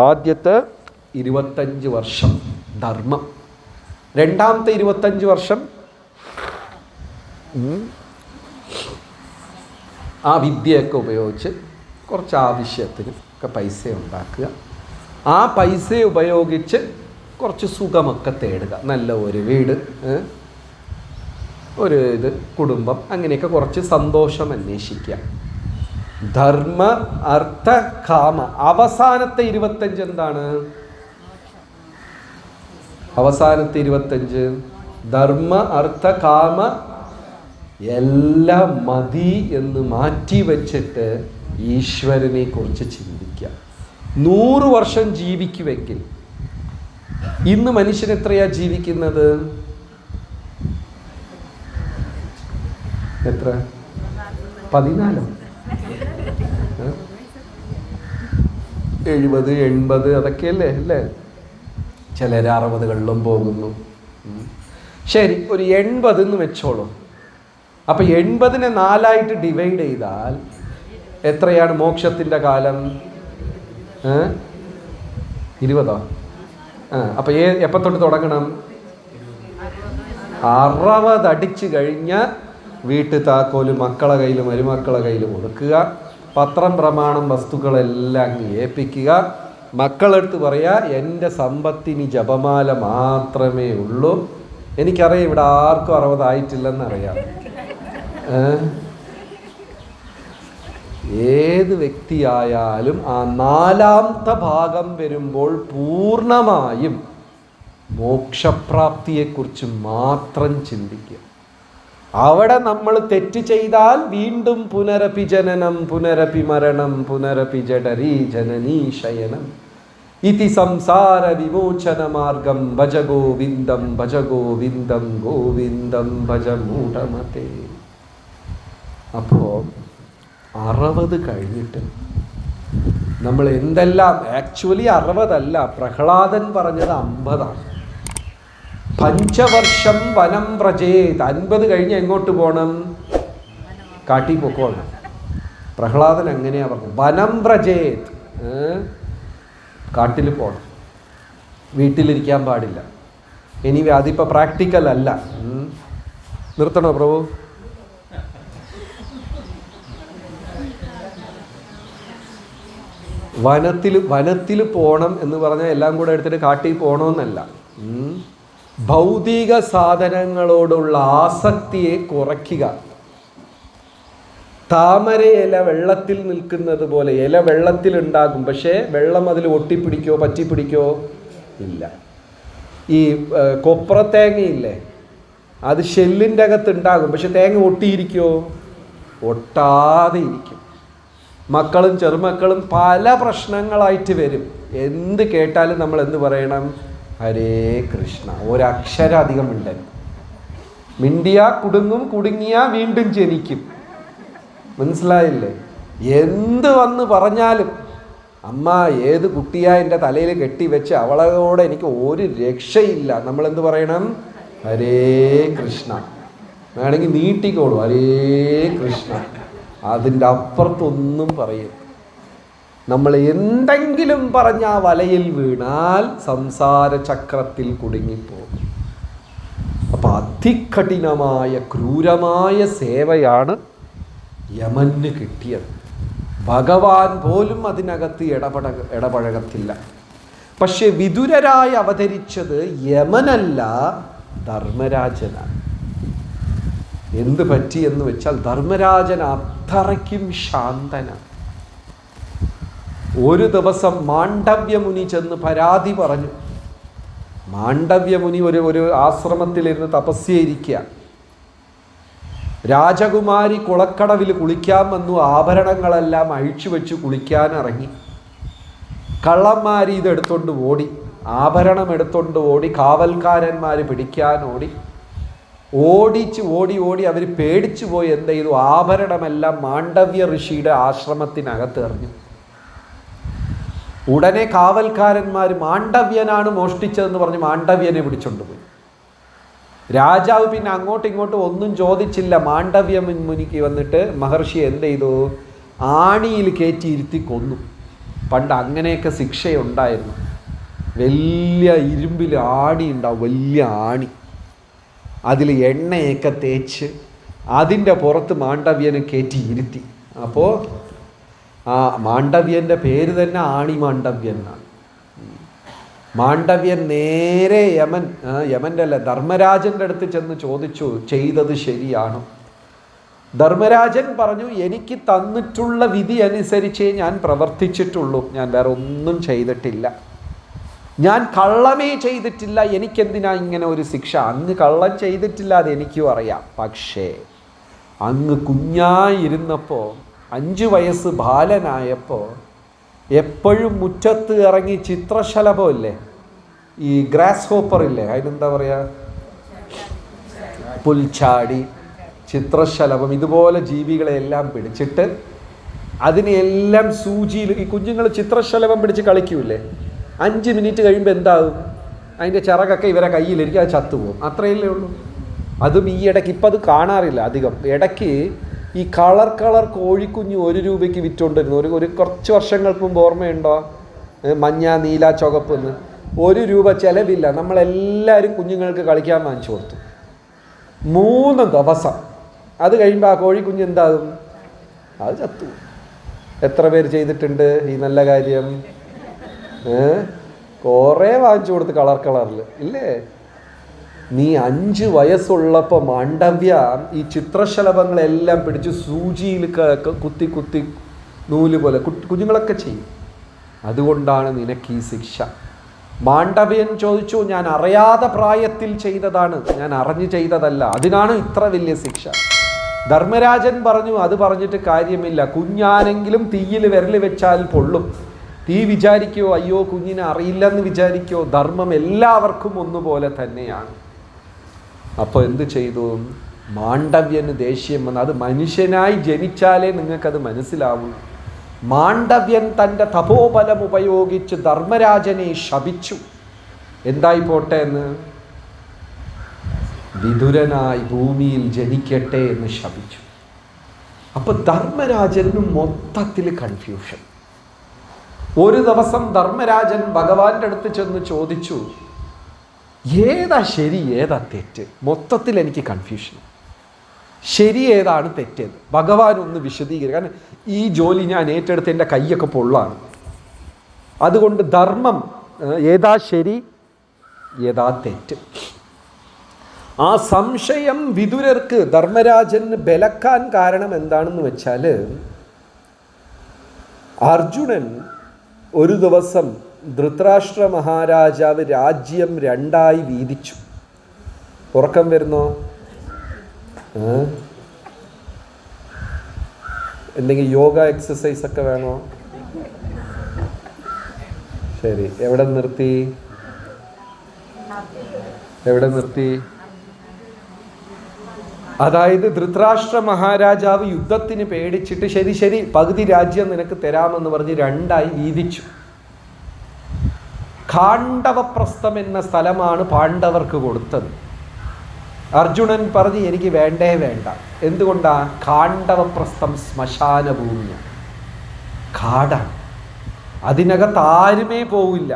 Speaker 1: ആദ്യത്തെ 25 വർഷം ധർമ്മം, രണ്ടാമത്തെ 25 വർഷം ആ വിദ്യയൊക്കെ ഉപയോഗിച്ച് കുറച്ച് ആവശ്യത്തിന് ഒക്കെ പൈസ ഉണ്ടാക്കുക. ആ പൈസ ഉപയോഗിച്ച് കുറച്ച് സുഖമൊക്കെ തേടുക. നല്ല ഒരു വീട്, ഒരു കുടുംബം, അങ്ങനെയൊക്കെ കുറച്ച് സന്തോഷം അന്വേഷിക്കുക. ധർമ്മ, അർത്ഥ, കാമ. അവസാനത്തെ 25 എന്താണ്? അവസാനത്തെ 25 ധർമ്മ, അർത്ഥ, കാമ എല്ലാം മതി എന്ന് മാറ്റി വച്ചിട്ട് ഈശ്വരനെ കുറിച്ച് ചിന്തിക്കുക. 100 വർഷം ജീവിക്കുമെങ്കിൽ ഇന്ന് മനുഷ്യൻ എത്രയാ ജീവിക്കുന്നത്? എത്ര? 14, 70, 80 അതൊക്കെയല്ലേ അല്ലേ? ചിലർ 60കളിലും പോകുന്നു. ശരി, ഒരു 80 എന്ന് വെച്ചോളൂ. അപ്പം 80നെ 4ആയിട്ട് ഡിവൈഡ് ചെയ്താൽ എത്രയാണ് മോക്ഷത്തിൻ്റെ കാലം? 20. അപ്പം എപ്പോൾ തൊട്ട് തുടങ്ങണം? 60 അടിച്ചു കഴിഞ്ഞാൽ വീട്ടു താക്കോല് മക്കളെ കയ്യിൽ, മരുമക്കളെ കയ്യിൽ കൊടുക്കുക. പത്രം, പ്രമാണം, വസ്തുക്കളെല്ലാം ഏൽപ്പിക്കുക. മക്കളെടുത്ത് പറയുക, എൻ്റെ സമ്പത്തിന് ജപമാല മാത്രമേ ഉള്ളൂ. എനിക്കറിയാം ഇവിടെ ആർക്കും 60 ആയിട്ടില്ലെന്നറിയാം. ഏത് വ്യക്തിയായാലും ആ 4ാമത്തെ ഭാഗം വരുമ്പോൾ പൂർണ്ണമായും മോക്ഷപ്രാപ്തിയെക്കുറിച്ച് മാത്രം ചിന്തിക്കുക. അവിടെ നമ്മൾ തെറ്റ് ചെയ്താൽ വീണ്ടും പുനരപി ജനനം, പുനരപി മരണം, പുനരപി ജഡരീ ജനനീ ശയനം ഇതി സംസാര വിമോചന മാർഗം ഭജ ഗോവിന്ദം, ഭജ ഗോവിന്ദം, ഗോവിന്ദം ഭജ മൂഢമതേ. അപ്പോൾ 60 കഴിഞ്ഞിട്ട് നമ്മൾ എന്തെല്ലാം, ആക്ച്വലി 60 അല്ല, പ്രഹ്ലാദൻ പറഞ്ഞത് 50. പഞ്ചവർഷം വനം വ്രജേത്, 50 കഴിഞ്ഞ് എങ്ങോട്ട് പോകണം? കാട്ടി പൊക്കോണം. പ്രഹ്ലാദൻ എങ്ങനെയാ പറഞ്ഞത്? വനം വ്രജേത്, കാട്ടിൽ പോകണം, വീട്ടിലിരിക്കാൻ പാടില്ല. എനിവേ അതിപ്പോൾ പ്രാക്ടിക്കൽ അല്ല. നിർത്തണോ പ്രഭു? വനത്തിൽ പോകണം എന്ന് പറഞ്ഞാൽ എല്ലാം കൂടെ എടുത്തിട്ട് കാട്ടിൽ പോകണമെന്നല്ല. ഭൗതിക സാധനങ്ങളോടുള്ള ആസക്തിയെ കുറയ്ക്കുക. താമര ഇല വെള്ളത്തിൽ നിൽക്കുന്നത് പോലെ, ഇല വെള്ളത്തിലുണ്ടാകും, പക്ഷേ വെള്ളം അതിൽ ഒട്ടിപ്പിടിക്കോ പറ്റിപ്പിടിക്കോ ഇല്ല. ഈ കൊപ്രത്തേങ്ങയില്ലേ, അത് ഷെല്ലിൻ്റെ അകത്തുണ്ടാകും, പക്ഷെ തേങ്ങ ഒട്ടിയിരിക്കോ? ഒട്ടാതെ ഇരിക്കും. മക്കളും ചെറുമക്കളും പല പ്രശ്നങ്ങളായിട്ട് വരും. എന്ത് കേട്ടാലും നമ്മൾ എന്ത് പറയണം? ഹരേ കൃഷ്ണ. ഒരക്ഷരം അധികം മിണ്ടരുത്. മിണ്ടിയാ കുടുങ്ങും, കുടുങ്ങിയാ വീണ്ടും ജനിക്കും. മനസ്സിലായില്ലേ? എന്ത് വന്ന് പറഞ്ഞാലും, അമ്മ ഏത് കുട്ടിയാ എൻ്റെ തലയിൽ കെട്ടിവെച്ച് അവളോടെ എനിക്ക് ഒരു രക്ഷയില്ല, നമ്മളെന്ത് പറയണം? ഹരേ കൃഷ്ണ. വേണമെങ്കിൽ നീട്ടിക്കോളൂ, ഹരേ കൃഷ്ണ. അതിൻ്റെ അപ്പുറത്തൊന്നും പറയും. നമ്മൾ എന്തെങ്കിലും പറഞ്ഞ ആ വലയിൽ വീണാൽ സംസാര ചക്രത്തിൽ കുടുങ്ങിപ്പോകും. അപ്പം അതികഠിനമായ ക്രൂരമായ സേവയാണ് യമന് കിട്ടിയത്. ഭഗവാൻ പോലും അതിനകത്ത് ഇടപഴകത്തില്ല. പക്ഷെ വിദുരരായി അവതരിച്ചത് യമനല്ല, ധർമ്മരാജനാണ്. എന്ത് പറ്റിയെന്ന് വെച്ചാൽ ധർമ്മരാജൻ അത്രയ്ക്കും ശാന്തനാണ്. ഒരു ദിവസം മാണ്ഡവ്യമുനി ചെന്ന് പരാതി പറഞ്ഞു. മാണ്ഡവ്യമുനി ഒരു ആശ്രമത്തിലിരുന്ന് തപസ്യയിരിക്കുക. രാജകുമാരി കുളക്കടവിൽ കുളിക്കാൻ വന്നു. ആഭരണങ്ങളെല്ലാം അഴിച്ചു വെച്ച് കുളിക്കാൻ ഇറങ്ങി. കള്ളന്മാർ ഇതെടുത്തോണ്ട് ഓടി, ആഭരണം എടുത്തോണ്ട് ഓടി. കാവൽക്കാരന്മാർ പിടിക്കാൻ ഓടി. ഓടി അവർ പേടിച്ചു പോയി. എന്ത് ചെയ്തു? ആഭരണമെല്ലാം മാണ്ഡവ്യ ഋഷിയുടെ ആശ്രമത്തിനകത്ത് എറിഞ്ഞു. ഉടനെ കാവൽക്കാരന്മാർ മാണ്ഡവ്യനാണ് മോഷ്ടിച്ചതെന്ന് പറഞ്ഞ് മാണ്ഡവ്യനെ പിടിച്ചോണ്ടുപോയി. രാജാവ് പിന്നെ അങ്ങോട്ടും ഇങ്ങോട്ടും ഒന്നും ചോദിച്ചില്ല. മാണ്ഡവ്യ മുനിക്ക് വന്നിട്ട് മഹർഷി എന്ത് ചെയ്തു? ആണിയിൽ കയറ്റി ഇരുത്തി കൊന്നു. പണ്ട് അങ്ങനെയൊക്കെ ശിക്ഷയുണ്ടായിരുന്നു. വലിയ ഇരുമ്പിൽ ആണി ഉണ്ടാവും, വലിയ ആണി. അതിൽ എണ്ണയൊക്കെ തേച്ച് അതിൻ്റെ പുറത്ത് മാണ്ഡവ്യനെ കയറ്റി ഇരുത്തി. അപ്പോൾ ആ മാണ്ഡവ്യൻ്റെ പേര് തന്നെ ആണി മാണ്ഡവ്യൻ എന്നാണ്. മാണ്ഡവ്യൻ നേരെ യമൻ്റെ അല്ല, ധർമ്മരാജൻ്റെ അടുത്ത് ചെന്ന് ചോദിച്ചു, ചെയ്തത് ശരിയാണോ? ധർമ്മരാജൻ പറഞ്ഞു, എനിക്ക് തന്നിട്ടുള്ള വിധി അനുസരിച്ചേ ഞാൻ പ്രവർത്തിച്ചിട്ടുള്ളൂ, ഞാൻ വേറെ ഒന്നും ചെയ്തിട്ടില്ല, ഞാൻ കള്ളമേ ചെയ്തിട്ടില്ല, എനിക്കെന്തിനാ ഇങ്ങനെ ഒരു ശിക്ഷ? അങ്ങ് കള്ളം ചെയ്തിട്ടില്ല, അത് എനിക്കും അറിയാം. പക്ഷേ അങ്ങ് കുഞ്ഞായിരുന്നപ്പോൾ, 5 വയസ്സ് ബാലനായപ്പോൾ എപ്പോഴും മുറ്റത്ത് ഇറങ്ങി ചിത്രശലഭമില്ലേ, ഈ ഗ്രാസ് ഹോപ്പർ ഇല്ലേ, അതിനെന്താ പറയുക, പുൽച്ചാടി, ചിത്രശലഭം, ഇതുപോലെ ജീവികളെല്ലാം പിടിച്ചിട്ട് അതിനെല്ലാം സൂചിയിൽ, ഈ കുഞ്ഞുങ്ങൾ ചിത്രശലഭം പിടിച്ച് കളിക്കൂലേ, 5 മിനിറ്റ് കഴിയുമ്പോൾ എന്താകും? അതിൻ്റെ ചിറകൊക്കെ ഇവരെ കയ്യിലിരിക്കും, അത് ചത്തുപോകും. അത്രയല്ലേ ഉള്ളൂ. അതും ഈ ഇടയ്ക്ക്, ഇപ്പം അത് കാണാറില്ല അധികം. ഇടയ്ക്ക് ഈ കളർ കോഴിക്കുഞ്ഞ് 1 രൂപയ്ക്ക് വിറ്റുകൊണ്ടിരുന്നു. ഒരു കുറച്ച് വർഷങ്ങൾക്ക് മുമ്പ് ഓർമ്മയുണ്ടോ? മഞ്ഞ, നീല, ചുവപ്പ് എന്ന്. 1 രൂപ ചിലവില്ല, നമ്മളെല്ലാവരും കുഞ്ഞുങ്ങൾക്ക് കളിക്കാൻ വാങ്ങിച്ചു കൊടുത്തു. 3 ദിവസം അത് കഴിയുമ്പോൾ ആ കോഴിക്കുഞ്ഞ് എന്താകും? അത് ചത്തു. എത്ര പേര് ചെയ്തിട്ടുണ്ട് ഈ നല്ല കാര്യം? കുറേ വാങ്ങിച്ചു കൊടുത്ത് കളറിൽ ഇല്ലേ? നീ 5 വയസ്സുള്ളപ്പോൾ മാണ്ഡവ്യ ഈ ചിത്രശലഭങ്ങളെല്ലാം പിടിച്ച് സൂചിയിൽ കുത്തി നൂല് പോലെ കുഞ്ഞുങ്ങളൊക്കെ ചെയ്യും. അതുകൊണ്ടാണ് നിനക്ക് ഈ ശിക്ഷ. മാണ്ഡവ്യൻ ചോദിച്ചു, ഞാൻ അറിയാതെ പ്രായത്തിൽ ചെയ്തതാണ്, ഞാൻ അറിഞ്ഞു ചെയ്തതല്ല, അതിനാണ് ഇത്ര വലിയ ശിക്ഷ. ധർമ്മരാജൻ പറഞ്ഞു, അത് പറഞ്ഞിട്ട് കാര്യമില്ല, കുഞ്ഞാനെങ്കിലും തീയിൽ വിരൽ വെച്ചാൽ പൊള്ളും. തീ വിചാരിക്കോ, അയ്യോ കുഞ്ഞിനെ അറിയില്ലെന്ന് വിചാരിക്കോ? ധർമ്മം എല്ലാവർക്കും ഒന്നുപോലെ തന്നെയാണ്. അപ്പോൾ എന്ത് ചെയ്തു? മാണ്ഡവ്യന് ദേഷ്യം വന്നു. അത് മനുഷ്യനായി ജനിച്ചാലേ നിങ്ങൾക്കത് മനസ്സിലാവൂ. മാണ്ഡവ്യൻ തൻ്റെ തപോബലം ഉപയോഗിച്ച് ധർമ്മരാജനെ ശപിച്ചു. എന്തായി പോട്ടെ എന്ന്? വിദുരനായി ഭൂമിയിൽ ജനിക്കട്ടെ എന്ന് ശപിച്ചു. അപ്പൊ ധർമ്മരാജന് മൊത്തത്തിൽ കൺഫ്യൂഷൻ. ഒരു ദിവസം ധർമ്മരാജൻ ഭഗവാന്റെ അടുത്ത് ചെന്ന് ചോദിച്ചു, ഏതാ ശരി ഏതാ തെറ്റ്? മൊത്തത്തിൽ എനിക്ക് കൺഫ്യൂഷൻ. ശരി ഏതാണ് തെറ്റേത്? ഭഗവാൻ ഒന്ന് വിശദീകരിക്കുക. കാരണം ഈ ജോലി ഞാൻ ഏറ്റെടുത്ത് എൻ്റെ കൈയൊക്കെ പൊള്ളാണ്. അതുകൊണ്ട് ധർമ്മം ഏതാ ശരി ഏതാ തെറ്റ്? ആ സംശയം വിദുരർക്ക് ധർമ്മരാജന് ബലക്കാൻ കാരണം എന്താണെന്ന് വെച്ചാൽ, അർജുനൻ ഒരു ദിവസം ധൃതരാഷ്ട്ര മഹാരാജാവ് രാജ്യം രണ്ടായി വീതിച്ചു. ഉറക്കം വരുന്നോ? എന്തെങ്കിലും യോഗ എക്സസൈസ് ഒക്കെ വേണോ? ശരി, എവിടെ നിർത്തി? അതായത് ധൃതരാഷ്ട്ര മഹാരാജാവ് യുദ്ധത്തിന് പേടിച്ചിട്ട് ശരി പകുതി രാജ്യം നിനക്ക് തരാമെന്ന് പറഞ്ഞ് രണ്ടായി വീതിച്ചു. ഖാണ്ഡവപ്രസ്ഥം എന്ന സ്ഥലമാണ് പാണ്ഡവർക്ക് കൊടുത്തത്. അർജുനൻ പറഞ്ഞ് എനിക്ക് വേണ്ടേ വേണ്ട. എന്തുകൊണ്ടാ? ഖാണ്ഡവപ്രസ്ഥം ശ്മശാന ഭൂമിയാണ്, കാടാണ്. അതിനകത്ത് ആരുമേ പോവില്ല.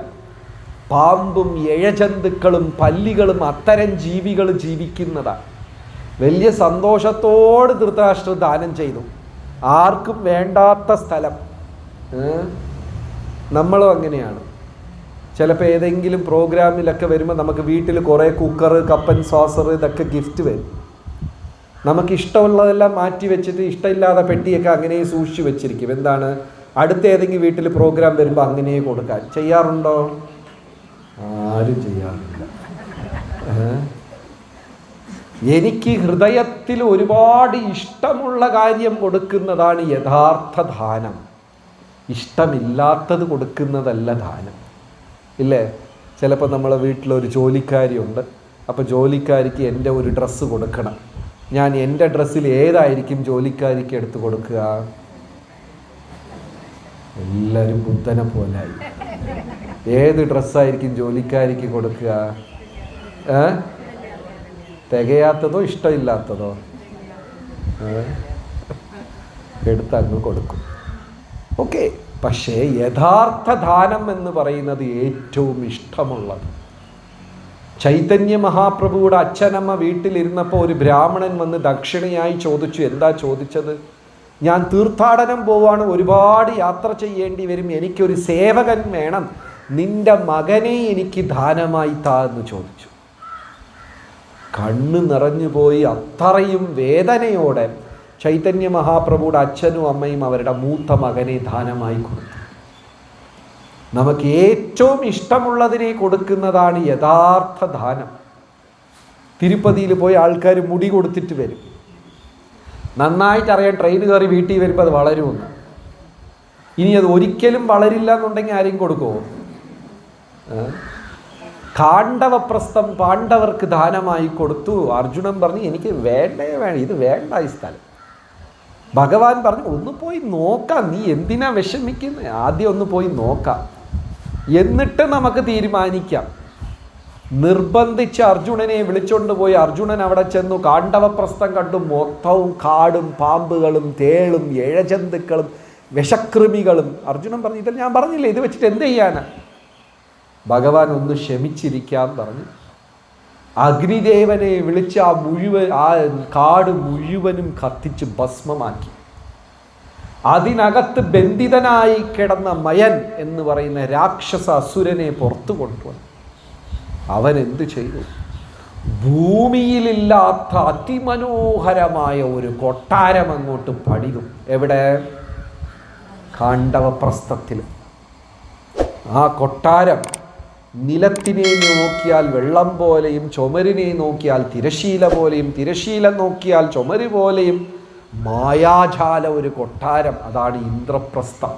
Speaker 1: പാമ്പും ഇഴജന്തുക്കളും പല്ലികളും അത്തരം ജീവികൾ ജീവിക്കുന്നതാണ്. വലിയ സന്തോഷത്തോട് ധൃതരാഷ്ട്രർ ദാനം ചെയ്തു. ആർക്കും വേണ്ടാത്ത സ്ഥലം. നമ്മളും അങ്ങനെയാണ്. ചിലപ്പോൾ ഏതെങ്കിലും പ്രോഗ്രാമിലൊക്കെ വരുമ്പോൾ നമുക്ക് വീട്ടിൽ കുറേ കുക്കർ, കപ്പൻ, സോസർ ഇതൊക്കെ ഗിഫ്റ്റ് വരും. നമുക്ക് ഇഷ്ടമുള്ളതെല്ലാം മാറ്റി വെച്ചിട്ട് ഇഷ്ടമില്ലാതെ പെട്ടിയൊക്കെ അങ്ങനെ സൂക്ഷിച്ച് വെച്ചിരിക്കും. എന്താണ്? അടുത്ത ഏതെങ്കിലും വീട്ടിൽ പ്രോഗ്രാം വരുമ്പോൾ അങ്ങനെ കൊടുക്കാൻ. ചെയ്യാറുണ്ടോ? ആരും ചെയ്യാറില്ല. എനിക്ക് ഹൃദയത്തിൽ ഒരുപാട് ഇഷ്ടമുള്ള കാര്യം കൊടുക്കുന്നതാണ് യഥാർത്ഥ ദാനം. ഇഷ്ടമില്ലാത്തത് കൊടുക്കുന്നതല്ല ദാനം. ഇല്ലേ? ചിലപ്പോൾ നമ്മളെ വീട്ടിലൊരു ജോലിക്കാരിയുണ്ട്. അപ്പോൾ ജോലിക്കാരിക്ക് എൻ്റെ ഒരു ഡ്രസ്സ് കൊടുക്കണം. ഞാൻ എൻ്റെ ഡ്രസ്സിൽ ഏതായിരിക്കും ജോലിക്കാരിക്ക് എടുത്ത് കൊടുക്കുക? എല്ലാവരും ബുദ്ധനെ പോലായി. ഏത് ഡ്രസ്സായിരിക്കും ജോലിക്കാരിക്ക് കൊടുക്കുക? തികയാത്തതോ ഇഷ്ടമില്ലാത്തതോ എടുത്തങ്ങ് കൊടുക്കും. ഓക്കെ. പക്ഷേ യഥാർത്ഥ ദാനം എന്ന് പറയുന്നത് ഏറ്റവും ഇഷ്ടമുള്ളത്. ചൈതന്യ മഹാപ്രഭുവിടെ അച്ഛനമ്മ വീട്ടിലിരുന്നപ്പോൾ ഒരു ബ്രാഹ്മണൻ വന്ന് ദക്ഷിണയായി ചോദിച്ചു. എന്താ ചോദിച്ചത്? ഞാൻ തീർത്ഥാടനം പോവാണ്, ഒരുപാട് യാത്ര ചെയ്യേണ്ടി വരും, എനിക്കൊരു സേവകൻ വേണം, നിന്റെ മകനെ എനിക്ക് ദാനമായി താ എന്ന് ചോദിച്ചു. കണ്ണ് നിറഞ്ഞുപോയി. അത്രയും വേദനയോടെ ചൈതന്യ മഹാപ്രഭുയുടെ അച്ഛനും അമ്മയും അവരുടെ മൂത്ത മകനെ ദാനമായി കൊടുത്തു. നമുക്ക് ഏറ്റവും ഇഷ്ടമുള്ളതിനെ കൊടുക്കുന്നതാണ് യഥാർത്ഥ ദാനം. തിരുപ്പതിയിൽ പോയി ആൾക്കാർ മുടി കൊടുത്തിട്ട് വരും. നന്നായിട്ടറിയാം ട്രെയിൻ കയറി വീട്ടിൽ വരുമ്പോൾ അത് വളരുമെന്ന്. ഇനി അത് ഒരിക്കലും വളരില്ല എന്നുണ്ടെങ്കിൽ ആരെയും കൊടുക്കുമോ? ഖാണ്ഡവപ്രസ്ഥം പാണ്ഡവർക്ക് ദാനമായി കൊടുത്തു. അർജുനൻ പറഞ്ഞു എനിക്ക് വേണ്ടേ വേണ്ട, ഇത് വേണ്ട ഈ സ്ഥലം. ഭഗവാൻ പറഞ്ഞു ഒന്ന് പോയി നോക്കാം, നീ എന്തിനാ വിഷമിക്കുന്നത്? ആദ്യം ഒന്ന് പോയി നോക്കാം, എന്നിട്ട് നമുക്ക് തീരുമാനിക്കാം. നിർബന്ധിച്ച് അർജുനനെ വിളിച്ചുകൊണ്ട് പോയി. അർജുനൻ അവിടെ ചെന്നു. ഖാണ്ഡവപ്രസ്ഥം കണ്ടു. മൊത്തവും കാടും പാമ്പുകളും തേളും ഇഴജന്തുക്കളും വിഷകൃമികളും. അർജുനൻ പറഞ്ഞു ഇതെല്ലാം ഞാൻ പറഞ്ഞില്ലേ, ഇത് വെച്ചിട്ട് എന്ത് ചെയ്യാനാ? ഭഗവാൻ ഒന്ന് ക്ഷമിച്ചിരിക്കാൻ പറഞ്ഞു. അഗ്നിദേവനെ വിളിച്ച് ആ കാട് മുഴുവനും കത്തിച്ച് ഭസ്മമാക്കി. അതിനകത്ത് ബന്ധിതനായി കിടന്ന മയൻ എന്ന് പറയുന്ന രാക്ഷസ അസുരനെ പുറത്തു കൊണ്ടുവന്നു. അവൻ എന്ത് ചെയ്തു? ഭൂമിയിലില്ലാത്ത അതിമനോഹരമായ ഒരു കൊട്ടാരം അങ്ങോട്ട് പണിതു. എവിടെ? ഖാണ്ഡവപ്രസ്ഥത്തിൽ. ആ കൊട്ടാരം നിലത്തിനെ നോക്കിയാൽ വെള്ളം പോലെയും, ചുമരിനെ നോക്കിയാൽ തിരശീല പോലെയും, തിരശീല നോക്കിയാൽ ചുമര് പോലെയും മായാജാല ഒരു കൊട്ടാരം. അതാണ് ഇന്ദ്രപ്രസ്ഥം.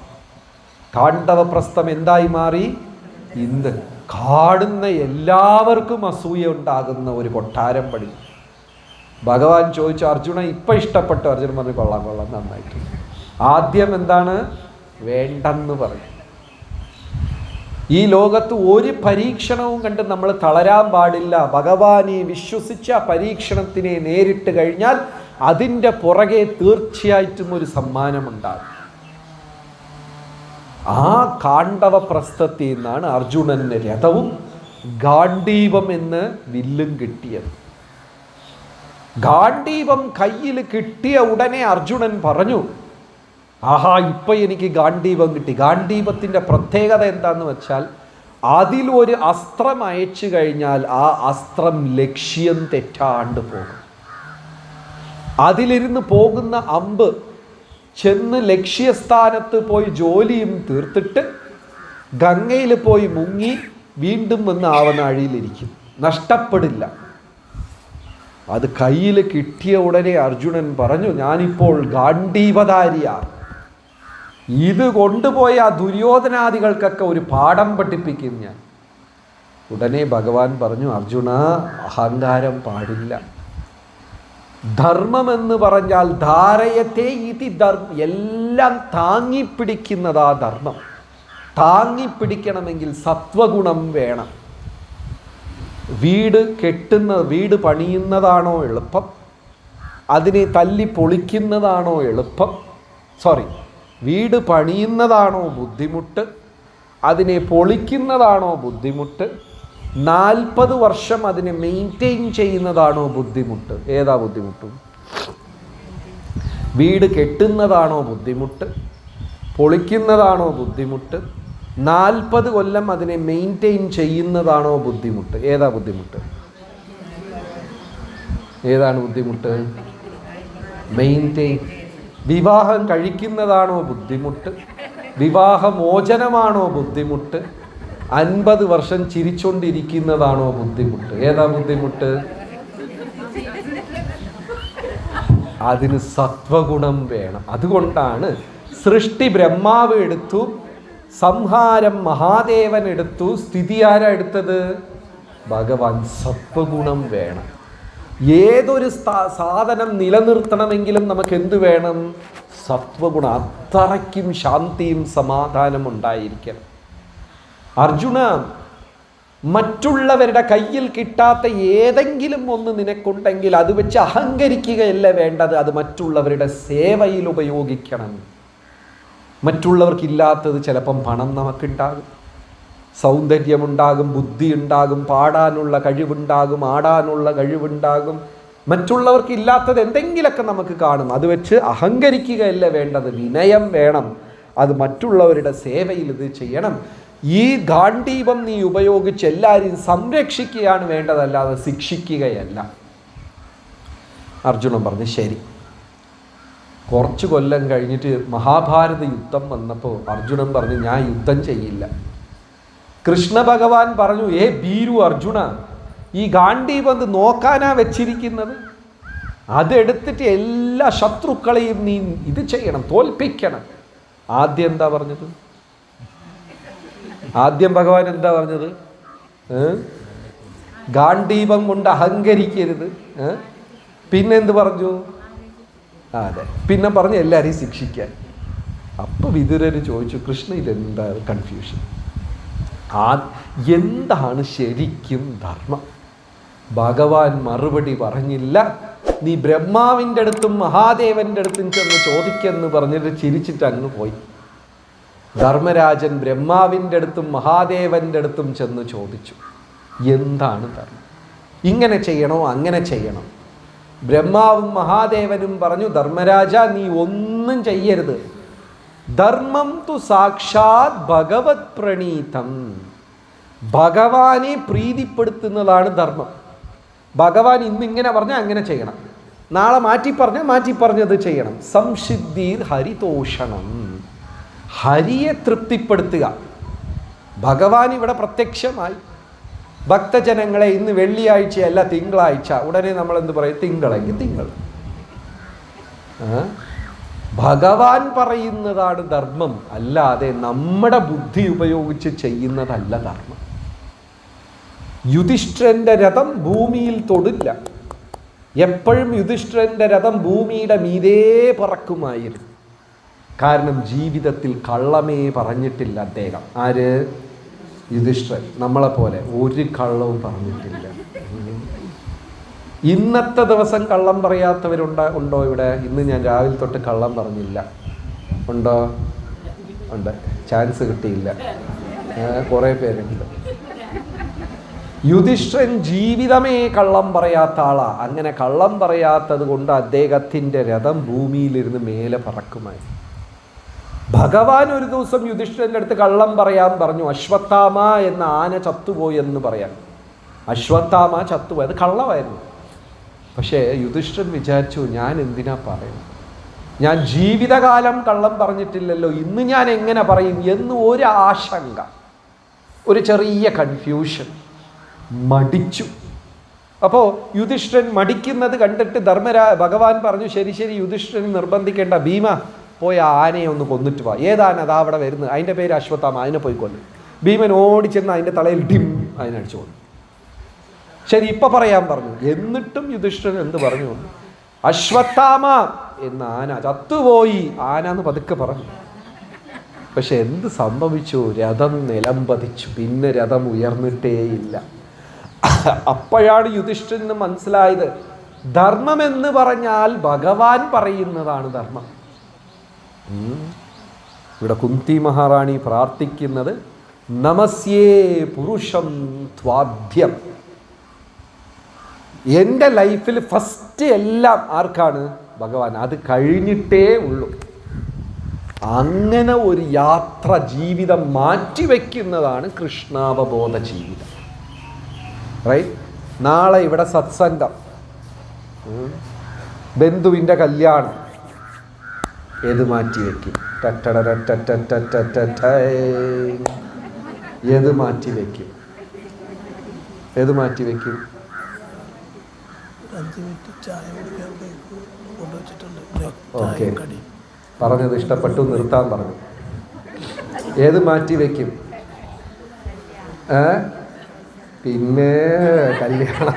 Speaker 1: ഖാണ്ഡവപ്രസ്ഥം എന്തായി മാറി? കാണുന്ന എല്ലാവർക്കും അസൂയ ഉണ്ടാകുന്ന ഒരു കൊട്ടാരം പണി. ഭഗവാൻ ചോദിച്ചു, അർജുന ഇപ്പം ഇഷ്ടപ്പെട്ടു? അർജുനൻ പറഞ്ഞു കൊള്ളാം കൊള്ളാം, നന്നായിട്ട്. ആദ്യം എന്താണ്? വേണ്ടെന്ന് പറഞ്ഞു. ഈ ലോകത്ത് ഒരു പരീക്ഷണവും കണ്ട് നമ്മൾ തളരാൻ പാടില്ല. ഭഗവാനെ വിശ്വസിച്ച പരീക്ഷണത്തിനെ നേരിട്ട് കഴിഞ്ഞാൽ അതിൻ്റെ പുറകെ തീർച്ചയായിട്ടും ഒരു സമ്മാനമുണ്ടാകും. ആ കാണ്ഡവ പ്രസ്ഥത്തിൽ നിന്നാണ് അർജുനന് രഥവും ഗാണ്ഡീവം എന്ന് വില്ലും കിട്ടിയത്. ഗാണ്ഡീവം കയ്യിൽ കിട്ടിയ ഉടനെ അർജുനൻ പറഞ്ഞു, ആഹാ, ഇപ്പം എനിക്ക് ഗാണ്ഡീവം കിട്ടി. ഗാണ്ഡീവത്തിൻ്റെ പ്രത്യേകത എന്താണെന്ന് വെച്ചാൽ അതിലൊരു അസ്ത്രം അയച്ചു കഴിഞ്ഞാൽ ആ അസ്ത്രം ലക്ഷ്യം തെറ്റാണ്ട് പോകും. അതിലിരുന്ന് പോകുന്ന അമ്പ് ചെന്ന് ലക്ഷ്യസ്ഥാനത്ത് പോയി ജോലിയും തീർത്തിട്ട് ഗംഗയിൽ പോയി മുങ്ങി വീണ്ടും വന്ന് ആവനാഴിയിലിരിക്കും, നഷ്ടപ്പെടില്ല. അത് കയ്യിൽ കിട്ടിയ ഉടനെ അർജുനൻ പറഞ്ഞു, ഞാനിപ്പോൾ ഗാണ്ഡീവധാരിയാണ്. ഇത് കൊണ്ടുപോയി ആ ദുര്യോധനാദികൾക്കൊക്കെ ഒരു പാഠം പഠിപ്പിക്കും ഞാൻ. ഉടനെ ഭഗവാൻ പറഞ്ഞു, അർജുന, അഹങ്കാരം പാടില്ല. ധർമ്മമെന്ന് പറഞ്ഞാൽ ധാരയത്തെ ഇതി ധർമ്മം, എല്ലാം താങ്ങിപ്പിടിക്കുന്നതാ ധർമ്മം. താങ്ങിപ്പിടിക്കണമെങ്കിൽ സത്വഗുണം വേണം. വീട് പണിയുന്നതാണോ എളുപ്പം, അതിനെ തല്ലി പൊളിക്കുന്നതാണോ എളുപ്പം? വീട് പണിയുന്നതാണോ ബുദ്ധിമുട്ട്, അതിനെ പൊളിക്കുന്നതാണോ ബുദ്ധിമുട്ട്, 40 വർഷം അതിനെ മെയിൻറ്റെയിൻ ചെയ്യുന്നതാണോ ബുദ്ധിമുട്ട്? ഏതാ ബുദ്ധിമുട്ട്? വീട് കെട്ടുന്നതാണോ ബുദ്ധിമുട്ട്, പൊളിക്കുന്നതാണോ ബുദ്ധിമുട്ട്, 40 കൊല്ലം അതിനെ മെയിൻറ്റെയിൻ ചെയ്യുന്നതാണോ ബുദ്ധിമുട്ട്? ഏതാ ബുദ്ധിമുട്ട്? ഏതാണ് ബുദ്ധിമുട്ട്? മെയിൻറ്റെയിൻ. വിവാഹം കഴിക്കുന്നതാണോ ബുദ്ധിമുട്ട്, വിവാഹമോചനമാണോ ബുദ്ധിമുട്ട്, 50 വർഷം ചിരിച്ചോണ്ടിരിക്കുന്നതാണോ ബുദ്ധിമുട്ട്? ഏതാ ബുദ്ധിമുട്ട്? അതിന് സത്വഗുണം വേണം. അതുകൊണ്ടാണ് സൃഷ്ടി ബ്രഹ്മാവ് എടുത്തു, സംഹാരം മഹാദേവൻ എടുത്തു, സ്ഥിതി ആരാ എടുത്തത്? ഭഗവാൻ. സത്വഗുണം വേണം. ഏതൊരു സാധനം നിലനിർത്തണമെങ്കിലും നമുക്ക് എന്ത് വേണം? സത്വഗുണം. അത്രയ്ക്കും ശാന്തിയും സമാധാനം ഉണ്ടായിരിക്കണം. അർജുന, മറ്റുള്ളവരുടെ കയ്യിൽ കിട്ടാത്ത ഏതെങ്കിലും ഒന്ന് നിനക്കുണ്ടെങ്കിൽ അത് വെച്ച് അഹങ്കരിക്കുകയല്ല വേണ്ടത്, അത് മറ്റുള്ളവരുടെ സേവയിൽ ഉപയോഗിക്കണം. മറ്റുള്ളവർക്കില്ലാത്തത് ചിലപ്പം പണം നമുക്കുണ്ടാകും, സൗന്ദര്യമുണ്ടാകും, ബുദ്ധിയുണ്ടാകും, പാടാനുള്ള കഴിവുണ്ടാകും, ആടാനുള്ള കഴിവുണ്ടാകും. മറ്റുള്ളവർക്കില്ലാത്തത് എന്തെങ്കിലുമൊക്കെ നമുക്ക് കാണും. അത് വെച്ച് അഹങ്കരിക്കുകയല്ല വേണ്ടത്, വിനയം വേണം. അത് മറ്റുള്ളവരുടെ സേവയിൽ ഇത് ചെയ്യണം. ഈ ഗാണ്ഡീവം നീ ഉപയോഗിച്ച് എല്ലാവരെയും സംരക്ഷിക്കുകയാണ് വേണ്ടതല്ലാതെ ശിക്ഷിക്കുകയല്ല. അർജുനൻ പറഞ്ഞു, ശരി. കുറച്ച് കൊല്ലം കഴിഞ്ഞിട്ട് മഹാഭാരത യുദ്ധം വന്നപ്പോൾ അർജുനൻ പറഞ്ഞു, ഞാൻ യുദ്ധം ചെയ്യില്ല. കൃഷ്ണ ഭഗവാൻ പറഞ്ഞു, ഭീരു അർജുന, ഈ ഗാണ്ഡീവം നോക്കാനാ വെച്ചിരിക്കുന്നത്, അതെടുത്തിട്ട് എല്ലാ ശത്രുക്കളെയും നീ ഇത് ചെയ്യണം, തോൽപ്പിക്കണം. ആദ്യം എന്താ പറഞ്ഞത്? ആദ്യം ഭഗവാൻ എന്താ പറഞ്ഞത്? ഗാണ്ഡീവം കൊണ്ട് അഹങ്കരിക്കരുത്. പിന്നെന്ത് പറഞ്ഞു? അതെ, പിന്നെ പറഞ്ഞു എല്ലാവരെയും ശിക്ഷിക്കാൻ. അപ്പം വിതുരർ ചോദിച്ചു, കൃഷ്ണ ഇതെന്താ കൺഫ്യൂഷൻ? എന്താണ് ശരിക്കും ധർമ്മം? ഭഗവാൻ മറുപടി പറഞ്ഞില്ല. നീ ബ്രഹ്മാവിൻ്റെ അടുത്തും മഹാദേവൻ്റെ അടുത്തും ചെന്ന് ചോദിക്കെന്ന് പറഞ്ഞിട്ട് ചിരിച്ചിട്ട് അങ്ങ് പോയി. ധർമ്മരാജൻ ബ്രഹ്മാവിൻ്റെ അടുത്തും മഹാദേവൻ്റെ അടുത്തും ചെന്ന് ചോദിച്ചു, എന്താണ് ധർമ്മം? ഇങ്ങനെ ചെയ്യണോ അങ്ങനെ ചെയ്യണോ? ബ്രഹ്മാവും മഹാദേവനും പറഞ്ഞു, ധർമ്മരാജ, നീ ഒന്നും ചെയ്യരുത്. ധർമ്മം തു സാക്ഷാത് ഭഗവത് പ്രണീതം. ഭഗവാനെ പ്രീതിപ്പെടുത്തുന്നതാണ് ധർമ്മം. ഭഗവാൻ ഇന്നിങ്ങനെ പറഞ്ഞാൽ അങ്ങനെ ചെയ്യണം, നാളെ മാറ്റി പറഞ്ഞത് ചെയ്യണം. സംസിദ്ധിർ ഹരിതോഷണം. ഹരിയെ തൃപ്തിപ്പെടുത്തുക. ഭഗവാൻ ഇവിടെ പ്രത്യക്ഷമായി. ഭക്തജനങ്ങളെ ഇന്ന് വെള്ളിയാഴ്ചയല്ല തിങ്കളാഴ്ച, ഉടനെ നമ്മൾ എന്ത് പറയും? തിങ്കളെങ്കിൽ തിങ്കൾ. ഭഗവാൻ പറയുന്നതാണ് ധർമ്മം, അല്ലാതെ നമ്മുടെ ബുദ്ധി ഉപയോഗിച്ച് ചെയ്യുന്നതല്ല ധർമ്മം. യുധിഷ്ഠിരൻ്റെ രഥം ഭൂമിയിൽ തൊടില്ല. എപ്പോഴും യുധിഷ്ഠിരൻ്റെ രഥം ഭൂമിയുടെ മീതേ പറക്കുമായിരുന്നു. കാരണം ജീവിതത്തിൽ കള്ളമേ പറഞ്ഞിട്ടില്ല അദ്ദേഹം. ആര്? യുധിഷ്ഠിരൻ. നമ്മളെപ്പോലെ ഒരു കള്ളവും പറഞ്ഞിട്ടില്ല. ഇന്നത്തെ ദിവസം കള്ളം പറയാത്തവരുണ്ടോ ഇവിടെ? ഇന്ന് ഞാൻ രാവിലെ തൊട്ട് കള്ളം പറഞ്ഞില്ല. ഉണ്ടോ? ഉണ്ട്. ചാൻസ് കിട്ടിയില്ല. കുറേ പേരുണ്ട്. യുധിഷ്ഠിരൻ ജീവിതമേ കള്ളം പറയാത്ത ആളാ. അങ്ങനെ കള്ളം പറയാത്തത് കൊണ്ട് അദ്ദേഹത്തിൻ്റെ രഥം ഭൂമിയിലിരുന്ന് മേലെ പറക്കുമായി. ഭഗവാൻ ഒരു ദിവസം യുധിഷ്ഠിരൻ്റെ അടുത്ത് കള്ളം പറയാൻ പറഞ്ഞു. അശ്വത്ഥാമ എന്ന ആന ചത്തുപോയി എന്ന് പറയാൻ. അശ്വത്ഥാമ ചത്തുപോയി, അത് കള്ളമായിരുന്നു. പക്ഷേ യുധിഷ്ഠിരൻ വിചാരിച്ചു, ഞാൻ എന്തിനാ പറയുന്നത്? ഞാൻ ജീവിതകാലം കള്ളം പറഞ്ഞിട്ടില്ലല്ലോ, ഇന്ന് ഞാൻ എങ്ങനെ പറയും എന്ന് ഒരു ആശങ്ക, ഒരു ചെറിയ കൺഫ്യൂഷൻ. മടിച്ചു. അപ്പോൾ യുധിഷ്ഠിരൻ മടിക്കുന്നത് കണ്ടിട്ട് ഭഗവാൻ പറഞ്ഞു, ശരി ശരി, യുധിഷ്ഠിരൻ നിർബന്ധിക്കേണ്ട, ഭീമ പോയി ആനയെ ഒന്ന് കൊന്നിട്ട് വാ. ഏതാണ്? അതാ അവിടെ വരുന്നത്, അതിൻ്റെ പേര് അശ്വത്ഥാമ, അതിനെ പോയി കൊല്ലും. ഭീമൻ ഓടിച്ചെന്ന് അതിൻ്റെ തലയിൽ ഡിം അതിനടിച്ചു കൊന്നു. ശരി, ഇപ്പം പറയാൻ പറഞ്ഞു. എന്നിട്ടും യുധിഷ്ഠിരൻ എന്ത് പറഞ്ഞു? അശ്വത്ഥാമ എന്ന ആന ചത്തുപോയി. ആന എന്ന് പതുക്കെ പറഞ്ഞു. പക്ഷെ എന്ത് സംഭവിച്ചു? രഥം നിലംപതിച്ചു. പിന്നെ രഥം ഉയർന്നിട്ടേയില്ല. അപ്പോഴാണ് യുധിഷ്ഠിരന് മനസ്സിലായത്, ധർമ്മമെന്ന് പറഞ്ഞാൽ ഭഗവാൻ പറയുന്നതാണ് ധർമ്മം. ഇവിടെ കുന്തി മഹാറാണി പ്രാർത്ഥിക്കുന്നത് നമസ്യേ പുരുഷം ത്വാദ്യം. എൻ്റെ ലൈഫിൽ ഫസ്റ്റ് എല്ലാം ആർക്കാണ്? ഭഗവാൻ. അത് കഴിഞ്ഞിട്ടേ ഉള്ളൂ. അങ്ങനെ ഒരു യാത്ര, ജീവിതം മാറ്റിവെക്കുന്നതാണ് കൃഷ്ണാവബോധ ജീവിതം. റൈറ്റ്? നാളെ ഇവിടെ സത്സംഗം, ബന്ധുവിൻ്റെ കല്യാണം, ഏത് മാറ്റിവെക്കും? ഏത് മാറ്റിവെക്കും? ഏത് മാറ്റിവെക്കും? ഓക്കെ, പറഞ്ഞത് ഇഷ്ടപ്പെട്ടു, നിർത്താൻ പറഞ്ഞു. ഏത് മാറ്റിവെക്കും? പിന്നെ കല്യാണം.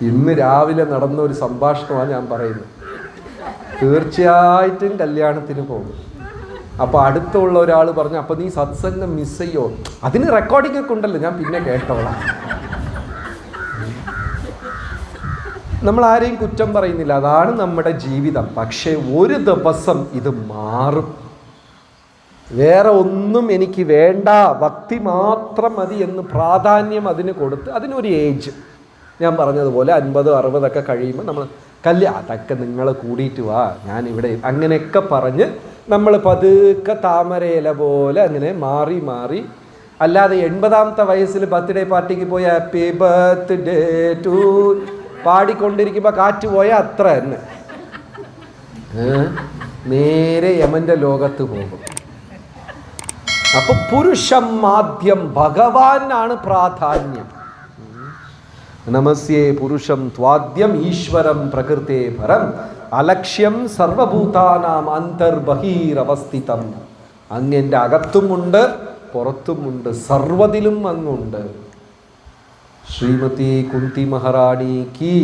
Speaker 1: ഇന്ന് രാവിലെ നടന്ന ഒരു സംഭാഷണമാണ് ഞാൻ പറയുന്നത്. തീർച്ചയായിട്ടും കല്യാണത്തിന് പോകും. അപ്പോൾ അടുത്തുള്ള ഒരാൾ പറഞ്ഞു, അപ്പോൾ നീ സത്സംഗം മിസ് ചെയ്യോ? അതിന് റെക്കോർഡിംഗ് ഒക്കെ ഉണ്ടല്ലോ, ഞാൻ പിന്നെ കേട്ടോളാം. നമ്മൾ ആരെയും കുറ്റം പറയുന്നില്ല, അതാണ് നമ്മുടെ ജീവിതം. പക്ഷേ ഒരു ദിവസം ഇത് മാറും. വേറെ ഒന്നും എനിക്ക് വേണ്ട, ഭക്തി മാത്രം മതി എന്ന് പ്രാധാന്യം അതിന് കൊടുത്ത്, അതിനൊരു ഏജ്, ഞാൻ പറഞ്ഞതുപോലെ 50-60 കഴിയുമ്പോൾ നമ്മൾ അതൊക്കെ നിങ്ങൾ കൂടിയിട്ട് വാ, ഞാനിവിടെ, അങ്ങനെയൊക്കെ പറഞ്ഞ് നമ്മൾ പതുക്കെ താമരയില പോലെ അങ്ങനെ മാറി മാറി. അല്ലാതെ 80ാമത്തെ വയസ്സിൽ ബർത്ത്ഡേ പാർട്ടിക്ക് പോയി ഹാപ്പി ബർത്ത്ഡേ ടു പാടിക്കൊണ്ടിരിക്കുമ്പോൾ കാറ്റ് പോയാൽ അത്ര തന്നെ, നേരെ യമൻ്റെ ലോകത്ത് പോകും. അപ്പൊ പുരുഷം ആദ്യം, ഭഗവാനാണ് പ്രാധാന്യം. നമസ്യേ പുരുഷം ത്വാദ്യം ഈശ്വരം പ്രകൃതേ പരം അലക്ഷ്യം സർവഭൂതാനാം അന്തർബഹിരവസ്ഥിതം. അങ്ങൻ്റെ അകത്തുമുണ്ട് പുറത്തുമുണ്ട്, സർവ്വതിലും അങ്ങുണ്ട്. ശ്രീമതി കുന്തി മഹാറാണി കീ.